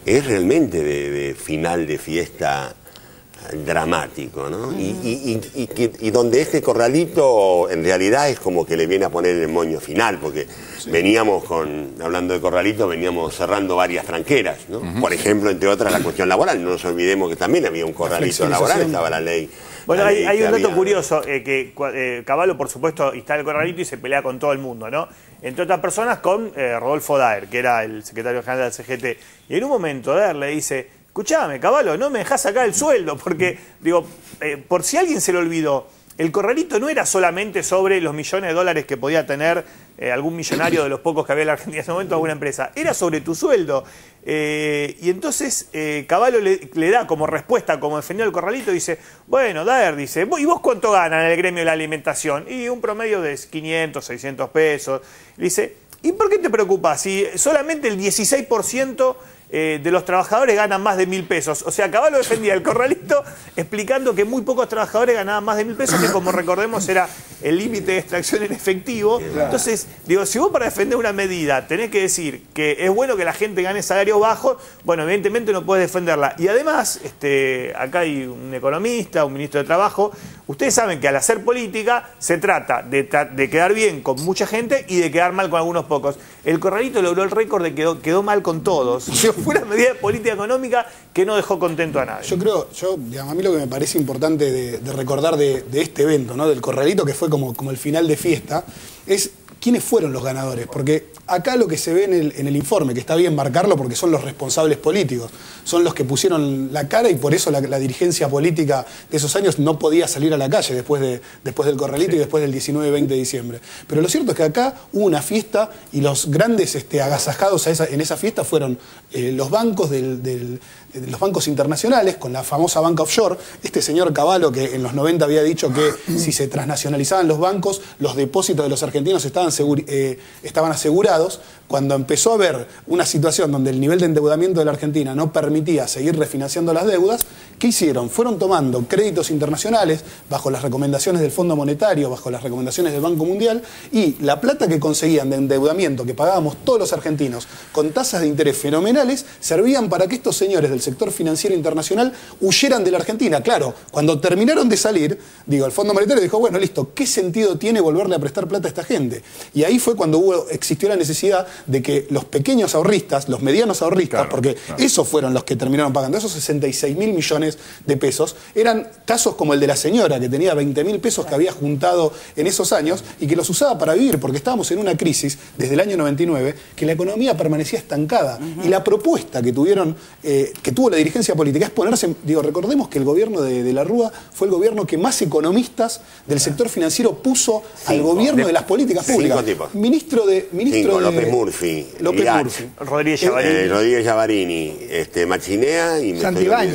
es realmente de final de fiesta dramático, ¿no? Y donde este corralito en realidad es como que le viene a poner el moño final, porque veníamos hablando de corralito, veníamos cerrando varias tranqueras, ¿no? Por ejemplo, entre otras, la cuestión laboral. No nos olvidemos que también había un corralito laboral, estaba la ley. Bueno, hay un dato curioso, que Cavallo, por supuesto, instala el corralito y se pelea con todo el mundo, ¿no? Entre otras personas con Rodolfo Daer, que era el secretario general del CGT. Y en un momento Daer le dice: escuchame, Cavallo, no me dejás sacar el sueldo, porque, digo, por si a alguien se le olvidó, el corralito no era solamente sobre los millones de dólares que podía tener algún millonario de los pocos que había en la Argentina en ese momento, alguna empresa, era sobre tu sueldo. Y entonces Cavallo le da como respuesta, como defendió el corralito, dice: bueno, Daer, dice, ¿y vos cuánto ganan en el gremio de la alimentación? Y un promedio de 500, 600 pesos. Le dice: ¿y por qué te preocupas si solamente el 16% de los trabajadores ganan más de 1.000 pesos? O sea, Cavallo defendía el corralito explicando que muy pocos trabajadores ganaban más de 1.000 pesos, que como recordemos era el límite de extracción en efectivo. Entonces, digo, si vos para defender una medida tenés que decir que es bueno que la gente gane salarios bajos, bueno, evidentemente no podés defenderla. Y además, acá hay un economista, un ministro de Trabajo. Ustedes saben que al hacer política se trata de quedar bien con mucha gente y de quedar mal con algunos pocos. El corralito logró el récord de que quedó mal con todos. Fue una medida de política económica que no dejó contento a nadie. Yo creo, digamos, a mí lo que me parece importante de recordar de este evento, ¿no? Del corralito, que fue como el final de fiesta, es quiénes fueron los ganadores. Porque acá lo que se ve en el informe, que está bien marcarlo porque son los responsables políticos, son los que pusieron la cara, y por eso la dirigencia política de esos años no podía salir a la calle después del corralito y después del 19 y 20 de diciembre. Pero lo cierto es que acá hubo una fiesta y los grandes agasajados en esa fiesta fueron los bancos los bancos internacionales, con la famosa banca offshore. Este señor Cavallo, que en los 90 había dicho que si se transnacionalizaban los bancos, los depósitos de los argentinos estaban asegurados. Cuando empezó a haber una situación donde el nivel de endeudamiento de la Argentina no permitía seguir refinanciando las deudas, ¿qué hicieron? Fueron tomando créditos internacionales bajo las recomendaciones del Fondo Monetario, bajo las recomendaciones del Banco Mundial, y la plata que conseguían de endeudamiento que pagábamos todos los argentinos con tasas de interés fenomenales, servían para que estos señores del sector financiero internacional huyeran de la Argentina. Claro, cuando terminaron de salir, el Fondo Monetario dijo: bueno, listo, ¿qué sentido tiene volverle a prestar plata a esta gente? Y ahí fue cuando existió la necesidad de que los pequeños ahorristas, los medianos ahorristas, porque esos fueron los que terminaron pagando, esos 66.000 millones de pesos, eran casos como el de la señora que tenía 20.000 pesos que había juntado en esos años y que los usaba para vivir, porque estábamos en una crisis desde el año 99, que la economía permanecía estancada. Y la propuesta que tuvo la dirigencia política es ponerse, recordemos que el gobierno de la Rúa fue el gobierno que más economistas del sector financiero puso al gobierno de las políticas públicas. Ministro de López Murphy, Rodríguez Llavarini, Machinea y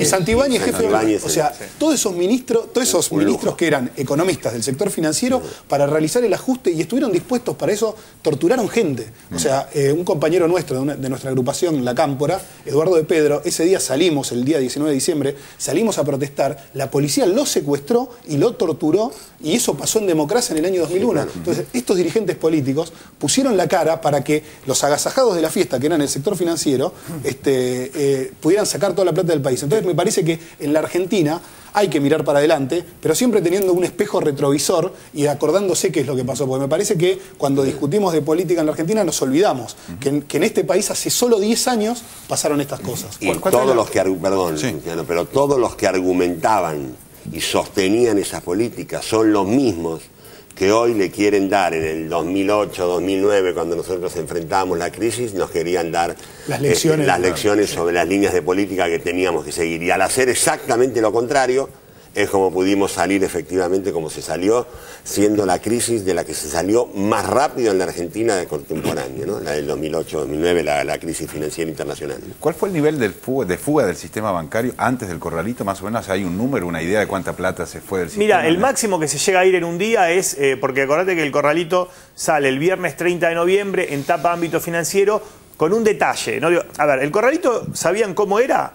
Santibáñez, jefe de... O sea, todos esos ministros que eran economistas del sector financiero para realizar el ajuste y estuvieron dispuestos para eso, torturaron gente. O sea, un compañero nuestro de nuestra agrupación, La Cámpora, Eduardo de Pedro, ese día salimos, el día 19 de diciembre, salimos a protestar, la policía lo secuestró y lo torturó, y eso pasó en democracia en el año 2001. Entonces, estos dirigentes políticos pusieron la cara para que los agasajados de la fiesta, que eran el sector financiero, pudieran sacar toda la plata del país. Entonces, me parece que en la Argentina hay que mirar para adelante, pero siempre teniendo un espejo retrovisor y acordándose qué es lo que pasó. Porque me parece que cuando discutimos de política en la Argentina nos olvidamos que en este país hace solo 10 años pasaron estas cosas. Y todos los que, Luciano, pero todos los que argumentaban y sostenían esas políticas son los mismos que hoy le quieren dar en el 2008, 2009, cuando nosotros enfrentábamos la crisis, nos querían dar las lecciones sobre las líneas de política que teníamos que seguir. Y al hacer exactamente lo contrario, es como pudimos salir efectivamente como se salió, siendo la crisis de la que se salió más rápido en la Argentina de contemporánea, ¿no? La del 2008-2009, la crisis financiera internacional. ¿Cuál fue el nivel de fuga del sistema bancario antes del corralito? Más o menos hay un número, una idea de cuánta plata se fue del sistema. Mira, el máximo que se llega a ir en un día es, porque acordate que el corralito sale el viernes 30 de noviembre en tapa ámbito financiero con un detalle, ¿no? A ver, el corralito, ¿sabían cómo era?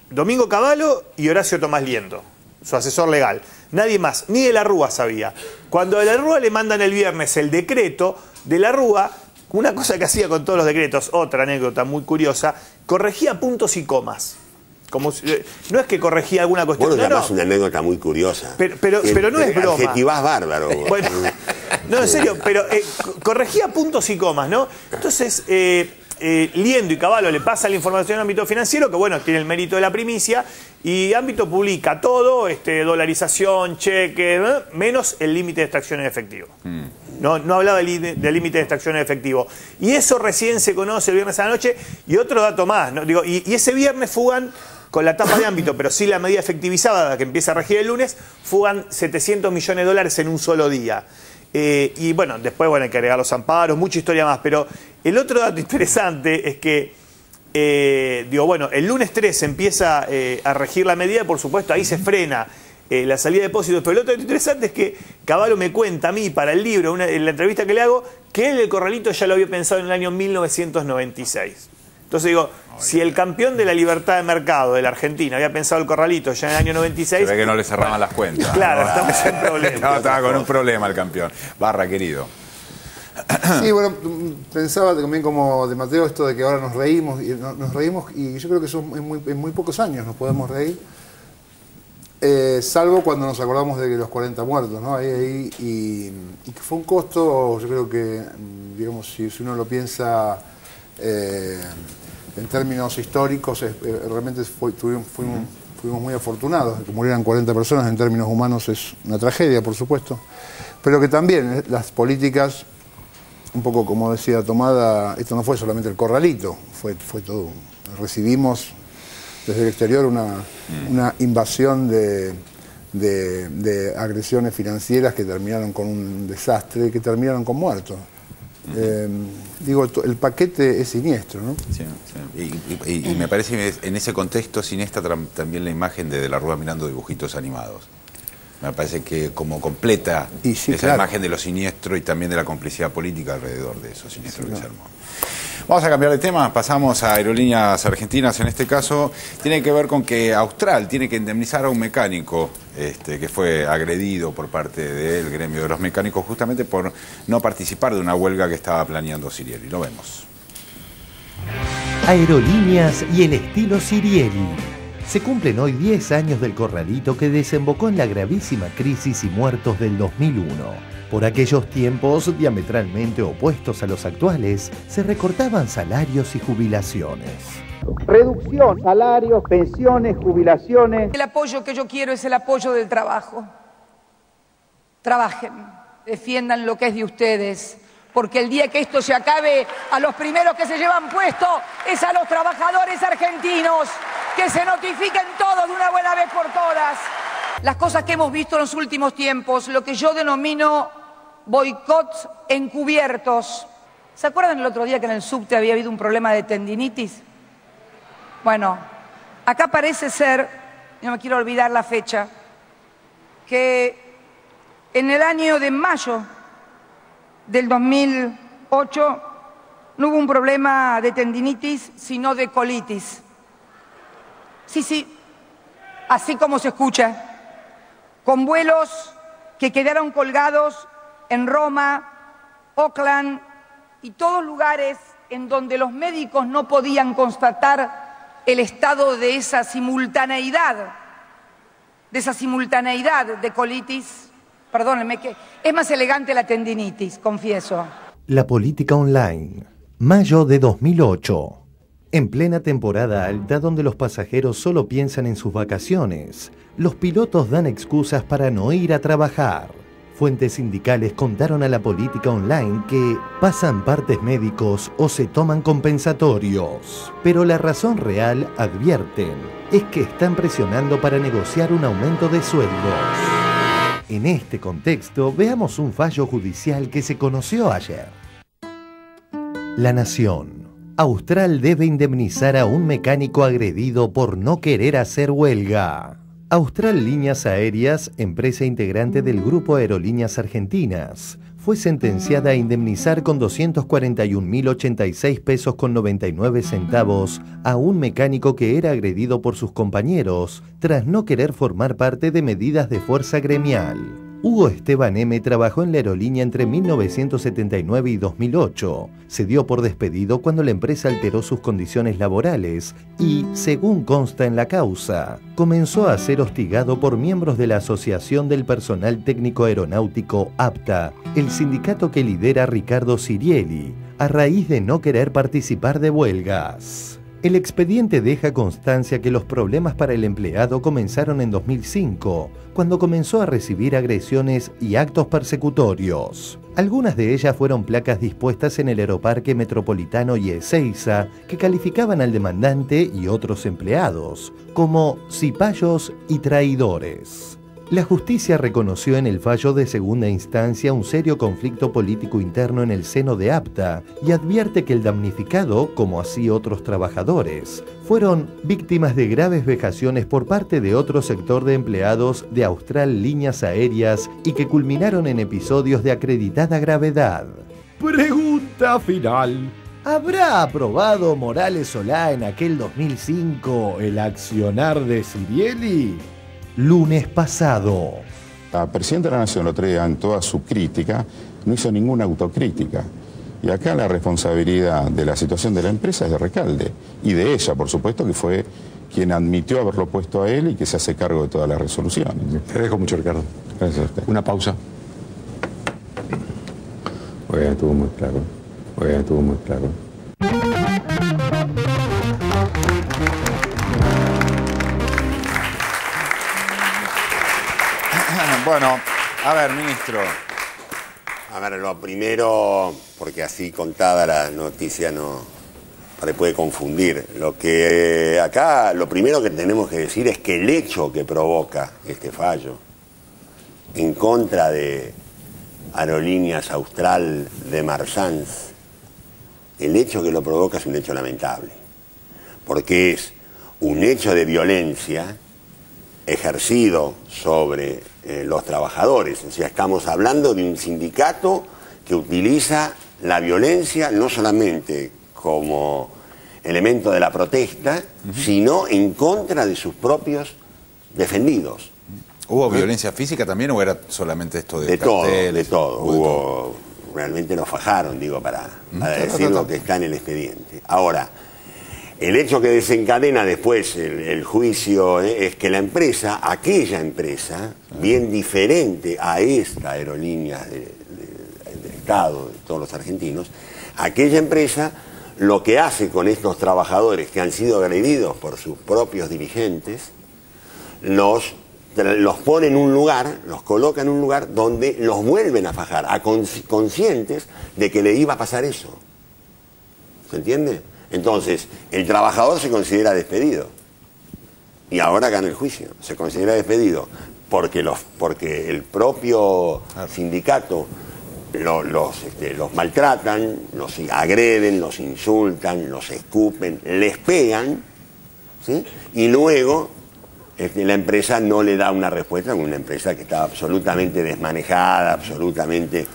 Domingo Cavallo y Horacio Tomás Liendo, su asesor legal. Nadie más, ni de la Rúa sabía. Cuando de la Rúa le mandan el viernes el decreto, de la Rúa, una cosa que hacía con todos los decretos, otra anécdota muy curiosa, corregía puntos y comas. Como, no es que corregía alguna cuestión. Bueno, además una anécdota muy curiosa. Pero no es broma. Adjetivás bárbaro. Bueno, no, en serio, pero corregía puntos y comas, ¿no? Entonces, Liendo y Cavallo le pasa la información a ámbito financiero, que bueno, tiene el mérito de la primicia, y ámbito publica todo, dolarización, cheque, menos el límite de extracción en efectivo. No hablaba del límite de extracción en efectivo. Y eso recién se conoce el viernes a la noche. Y otro dato más, ¿no? Y ese viernes fugan, con la tapa de ámbito, pero sí la medida efectivizada que empieza a regir el lunes, fugan 700 millones de dólares en un solo día. Y bueno, después hay que agregar los amparos, mucha historia más, pero el otro dato interesante es que, el lunes 3 empieza a regir la medida, por supuesto, ahí se frena la salida de depósitos, pero el otro dato interesante es que Cavallo me cuenta a mí, para el libro, en la entrevista que le hago, que él el corralito ya lo había pensado en el año 1996. Entonces digo, si el campeón de la libertad de mercado de la Argentina había pensado el corralito ya en el año 96... Se ve que no le cerraban las cuentas. Claro, ¿no? Estamos en problemas. No, estaba con un problema el campeón. Barra, querido. Sí, bueno, pensaba también como de Mateo esto de que ahora nos reímos y yo creo que son en muy pocos años nos podemos reír, salvo cuando nos acordamos de los 40 muertos, ¿no? Y que fue un costo, yo creo que, digamos, si uno lo piensa... en términos históricos, realmente fuimos muy afortunados. Que murieran 40 personas en términos humanos es una tragedia, por supuesto. Pero que también las políticas, un poco como decía Tomada, esto no fue solamente el corralito, fue todo. Recibimos desde el exterior una invasión de agresiones financieras que terminaron con un desastre, que terminaron con muertos. El paquete es siniestro, ¿no? Sí. Y me parece que en ese contexto siniestra también la imagen de la Rúa mirando dibujitos animados. Me parece que como completa esa imagen de lo siniestro y también de la complicidad política alrededor de eso siniestro que se armó. Vamos a cambiar de tema, pasamos a Aerolíneas Argentinas. En este caso tiene que ver con que Austral tiene que indemnizar a un mecánico que fue agredido por parte del gremio de los mecánicos justamente por no participar de una huelga que estaba planeando Sirieli. Lo vemos. Aerolíneas y el estilo Sirieli. Se cumplen hoy 10 años del corralito que desembocó en la gravísima crisis y muertos del 2001. Por aquellos tiempos, diametralmente opuestos a los actuales, se recortaban salarios y jubilaciones. Reducción, salarios, pensiones, jubilaciones. El apoyo que yo quiero es el apoyo del trabajo. Trabajen, defiendan lo que es de ustedes, porque el día que esto se acabe, a los primeros que se llevan puesto es a los trabajadores argentinos, que se notifiquen todos de una buena vez por todas. Las cosas que hemos visto en los últimos tiempos, lo que yo denomino boicots encubiertos. ¿Se acuerdan el otro día que en el subte había habido un problema de tendinitis? Bueno, acá parece ser, no me quiero olvidar la fecha, que en el año de mayo del 2008 no hubo un problema de tendinitis, sino de colitis. Sí, así como se escucha, con vuelos que quedaron colgados en Roma, Oakland y todos lugares en donde los médicos no podían constatar el estado de esa simultaneidad de colitis. Perdónenme, que es más elegante la tendinitis, confieso. La política online, mayo de 2008. En plena temporada alta donde los pasajeros solo piensan en sus vacaciones, los pilotos dan excusas para no ir a trabajar. Fuentes sindicales contaron a la política online que pasan partes médicos o se toman compensatorios. Pero la razón real, advierten, es que están presionando para negociar un aumento de sueldos. En este contexto, veamos un fallo judicial que se conoció ayer. La Nación. Austral debe indemnizar a un mecánico agredido por no querer hacer huelga. Austral Líneas Aéreas, empresa integrante del Grupo Aerolíneas Argentinas, fue sentenciada a indemnizar con 241.086 pesos con 99 centavos a un mecánico que era agredido por sus compañeros tras no querer formar parte de medidas de fuerza gremial. Hugo Esteban M. trabajó en la aerolínea entre 1979 y 2008. Se dio por despedido cuando la empresa alteró sus condiciones laborales y, según consta en la causa, comenzó a ser hostigado por miembros de la Asociación del Personal Técnico Aeronáutico APTA, el sindicato que lidera Ricardo Sirieli, a raíz de no querer participar de huelgas. El expediente deja constancia que los problemas para el empleado comenzaron en 2005, cuando comenzó a recibir agresiones y actos persecutorios. Algunas de ellas fueron placas dispuestas en el Aeroparque Metropolitano y Ezeiza que calificaban al demandante y otros empleados como cipayos y traidores. La justicia reconoció en el fallo de segunda instancia un serio conflicto político interno en el seno de APTA y advierte que el damnificado, como así otros trabajadores, fueron víctimas de graves vejaciones por parte de otro sector de empleados de Austral Líneas Aéreas y que culminaron en episodios de acreditada gravedad. Pregunta final. ¿Habrá aprobado Morales Solá en aquel 2005 el accionar de Sirieli? Lunes pasado. La Presidenta de la Nación, el otro día, en toda su crítica, no hizo ninguna autocrítica. Y acá la responsabilidad de la situación de la empresa es de Recalde. Y de ella, por supuesto, que fue quien admitió haberlo puesto a él y que se hace cargo de todas las resoluciones. Te dejo mucho, Ricardo. Gracias a usted. Una pausa. Bueno, estuvo muy claro. Bueno, a ver, ministro. A ver, lo primero, porque así contada la noticia no se puede confundir. Lo que acá, lo primero que tenemos que decir es que el hecho que provoca este fallo en contra de Aerolíneas Austral de Marsans, el hecho que lo provoca es un hecho lamentable, porque es un hecho de violencia ejercido sobre los trabajadores. O sea, estamos hablando de un sindicato que utiliza la violencia no solamente como elemento de la protesta, sino en contra de sus propios defendidos. ¿Hubo violencia física también o era solamente esto de carteles? De todo. Hubo, realmente nos fajaron, digo, para decir lo que está en el expediente. Ahora, El hecho que desencadena después el juicio es que la empresa, aquella empresa, bien diferente a esta aerolínea del Estado, de todos los argentinos, aquella empresa lo que hace con estos trabajadores que han sido agredidos por sus propios dirigentes, los pone en un lugar, los coloca en un lugar donde los vuelven a fajar, conscientes de que le iba a pasar eso. ¿Se entiende? Entonces, el trabajador se considera despedido. Y ahora gana el juicio. Se considera despedido porque el propio sindicato los maltratan, los agreden, los insultan, los escupen, les pegan, ¿sí? Y luego la empresa no le da una respuesta, una empresa que está absolutamente desmanejada, absolutamente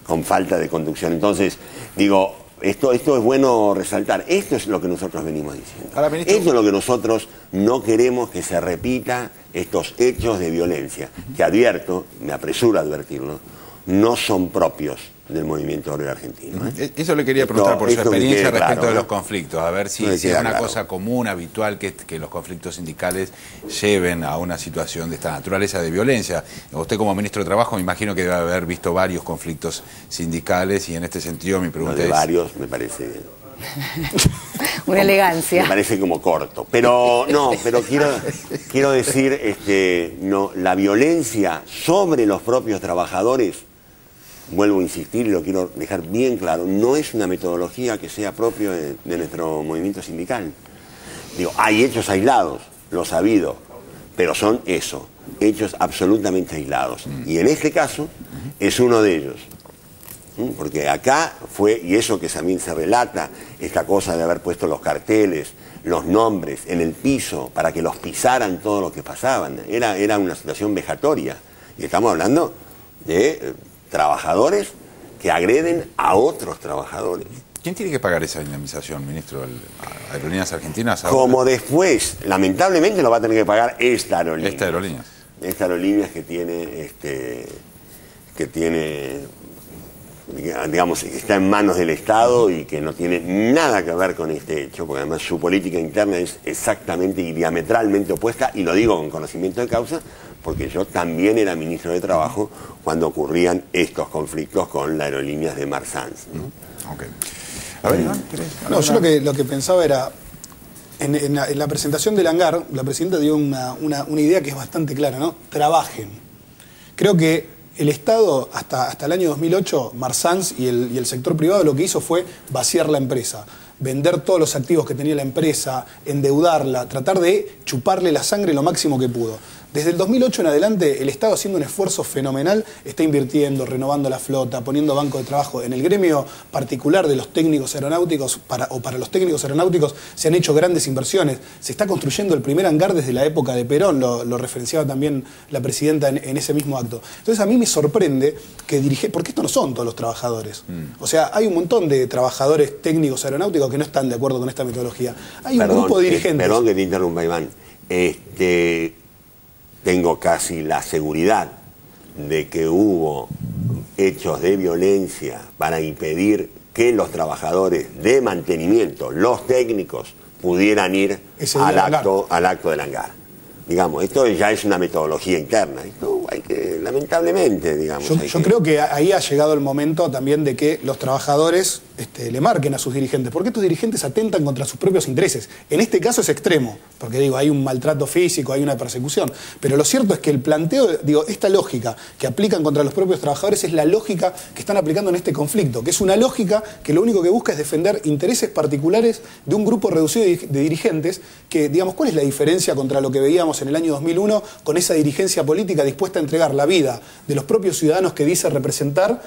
con falta de conducción. Entonces, digo, esto es bueno resaltar. Esto es lo que nosotros venimos diciendo. Ahora, ministro, esto es lo que nosotros no queremos que se repita, estos hechos de violencia, que advierto, me apresuro a advertirlo, no son propios del movimiento obrero argentino. Eso le quería preguntar por su experiencia respecto de los conflictos, a ver si es una cosa común, habitual, que los conflictos sindicales lleven a una situación de esta naturaleza de violencia. Usted como ministro de Trabajo me imagino que debe haber visto varios conflictos sindicales y en este sentido mi pregunta es... varios me parece... Una elegancia. Me parece como corto. Pero no, pero quiero decir, no, la violencia sobre los propios trabajadores, vuelvo a insistir y lo quiero dejar bien claro, no es una metodología que sea propio de nuestro movimiento sindical. Digo, hay hechos aislados, lo sabido, pero son eso, hechos absolutamente aislados. Y en este caso es uno de ellos. Porque acá fue, y eso que también se relata, esta cosa de haber puesto los carteles, los nombres en el piso para que los pisaran todo lo que pasaban, era una situación vejatoria. Y estamos hablando de trabajadores que agreden a otros trabajadores. ¿Quién tiene que pagar esa indemnización, ministro? ¿Aerolíneas Argentinas? Ahora? Como después, lamentablemente lo va a tener que pagar esta aerolínea. Esta aerolínea. Esta aerolínea que tiene, digamos, está en manos del Estado y que no tiene nada que ver con este hecho, porque además su política interna es exactamente y diametralmente opuesta, y lo digo con conocimiento de causa, porque yo también era ministro de Trabajo cuando ocurrían estos conflictos con las aerolíneas de Marsans, ¿no? Okay. A ver, Iván, no, yo lo que pensaba era, en la presentación del hangar, la presidenta dio una idea que es bastante clara, ¿no? Trabajen. Creo que el Estado, hasta el año 2008, Marsans y el sector privado lo que hizo fue vaciar la empresa, vender todos los activos que tenía la empresa, endeudarla, tratar de chuparle la sangre lo máximo que pudo. Desde el 2008 en adelante, el Estado, haciendo un esfuerzo fenomenal, está invirtiendo, renovando la flota, poniendo bancos de trabajo. En el gremio particular de los técnicos aeronáuticos, para los técnicos aeronáuticos, se han hecho grandes inversiones. Se está construyendo el primer hangar desde la época de Perón, lo referenciaba también la presidenta en ese mismo acto. Entonces a mí me sorprende que porque estos no son todos los trabajadores. O sea, hay un montón de trabajadores técnicos aeronáuticos que no están de acuerdo con esta metodología. Hay un grupo de dirigentes... Perdón que te interrumpa, Iván. Tengo casi la seguridad de que hubo hechos de violencia para impedir que los trabajadores de mantenimiento, los técnicos, pudieran ir al acto del hangar. Digamos, esto ya es una metodología interna. Esto hay que, lamentablemente, digamos... Yo creo que ahí ha llegado el momento también de que los trabajadores le marquen a sus dirigentes, porque estos dirigentes atentan contra sus propios intereses. En este caso es extremo, porque digo, hay un maltrato físico, hay una persecución, pero lo cierto es que el planteo, esta lógica que aplican contra los propios trabajadores es la lógica que están aplicando en este conflicto, que es una lógica que lo único que busca es defender intereses particulares de un grupo reducido de dirigentes que, digamos, ¿cuál es la diferencia contra lo que veíamos en el año 2001 con esa dirigencia política dispuesta a entregar la vida de los propios ciudadanos que dice representar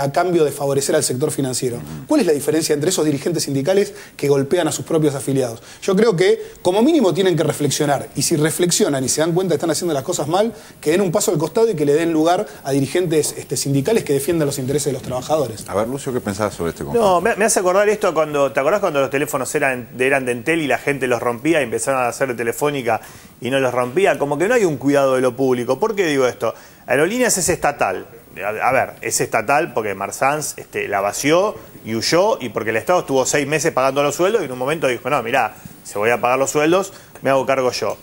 a cambio de favorecer al sector financiero? ¿Cuál es la diferencia entre esos dirigentes sindicales que golpean a sus propios afiliados? Yo creo que como mínimo tienen que reflexionar, y si reflexionan y se dan cuenta que están haciendo las cosas mal, que den un paso al costado y que le den lugar a dirigentes sindicales que defiendan los intereses de los trabajadores. A ver, Lucio, ¿qué pensás sobre este conflicto? No, me hace acordar esto cuando, ¿te acordás cuando los teléfonos eran de Entel y la gente los rompía y empezaron a hacer de Telefónica y no los rompía? Como que no hay un cuidado de lo público. ¿Por qué digo esto? Aerolíneas es estatal. A ver, es estatal porque Marsans la vació y huyó, y porque el Estado estuvo 6 meses pagando los sueldos y en un momento dijo, no, mirá, se voy a pagar los sueldos, me hago cargo yo.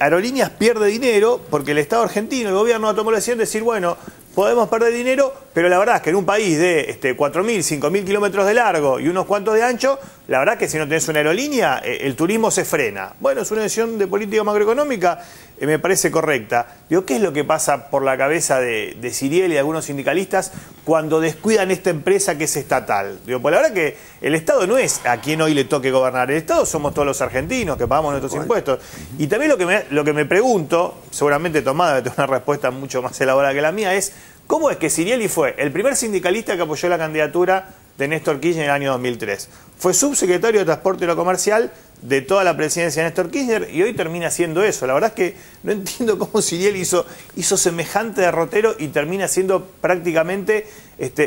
Aerolíneas pierde dinero porque el Estado argentino, el gobierno tomó la decisión de decir, bueno, podemos perder dinero, pero la verdad es que en un país de 4.000, 5.000 kilómetros de largo y unos cuantos de ancho, la verdad es que si no tenés una aerolínea, el turismo se frena. Bueno, es una decisión de política macroeconómica, me parece correcta. Digo, ¿qué es lo que pasa por la cabeza de Siriel y de algunos sindicalistas cuando descuidan esta empresa que es estatal? Digo, pues la verdad que el Estado no es a quien hoy le toque gobernar, el Estado somos todos los argentinos que pagamos nuestros impuestos. Y también lo que me pregunto, seguramente Tomás debe tener una respuesta mucho más elaborada que la mía, es ¿cómo es que Sirieli fue el primer sindicalista que apoyó la candidatura de Néstor Kirchner en el año 2003? Fue subsecretario de Transporte y lo Comercial de toda la presidencia de Néstor Kirchner y hoy termina haciendo eso. La verdad es que no entiendo cómo Sirieli hizo semejante derrotero y termina siendo prácticamente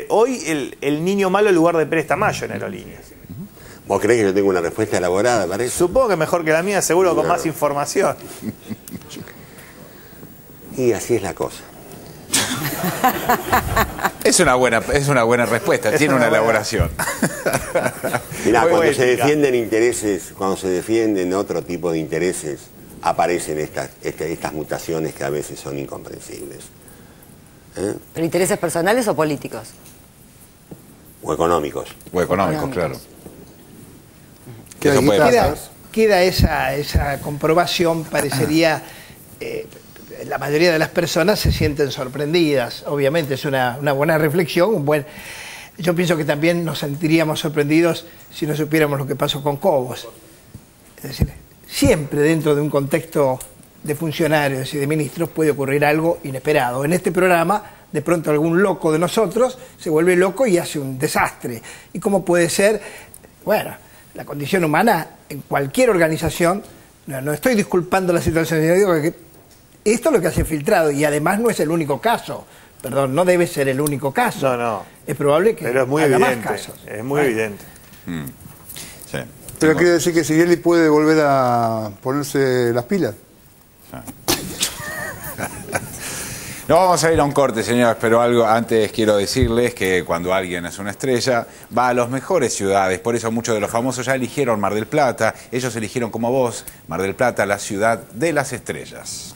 hoy el niño malo en lugar de Pérez Tamayo en aerolíneas. ¿Vos creés que yo tengo una respuesta elaborada para eso? Supongo que mejor que la mía, seguro, con más información. Y así es la cosa. Es una buena respuesta, tiene una elaboración. Mirá, cuando se defienden intereses, cuando se defienden otro tipo de intereses, aparecen estas mutaciones que a veces son incomprensibles. ¿Pero intereses personales o políticos? O económicos. O económicos, claro. Queda esa comprobación, parecería... la mayoría de las personas se sienten sorprendidas. Obviamente es una buena reflexión. Yo pienso que también nos sentiríamos sorprendidos si no supiéramos lo que pasó con Cobos. Es decir, siempre dentro de un contexto de funcionarios y de ministros puede ocurrir algo inesperado. En este programa, de pronto algún loco de nosotros se vuelve loco y hace un desastre. ¿Y cómo puede ser? Bueno, la condición humana en cualquier organización, no estoy disculpando la situación, yo digo que esto es lo que hace filtrado y además no es el único caso. Perdón, no debe ser el único caso. No. Es probable que pero es muy haya evidente, más casos. Es muy evidente. Sí. Pero quiere decir que Sirieli puede volver a ponerse las pilas. No vamos a ir a un corte, señores, pero algo antes quiero decirles que cuando alguien es una estrella, va a las mejores ciudades. Por eso muchos de los famosos ya eligieron Mar del Plata. Ellos eligieron como vos Mar del Plata, la ciudad de las estrellas.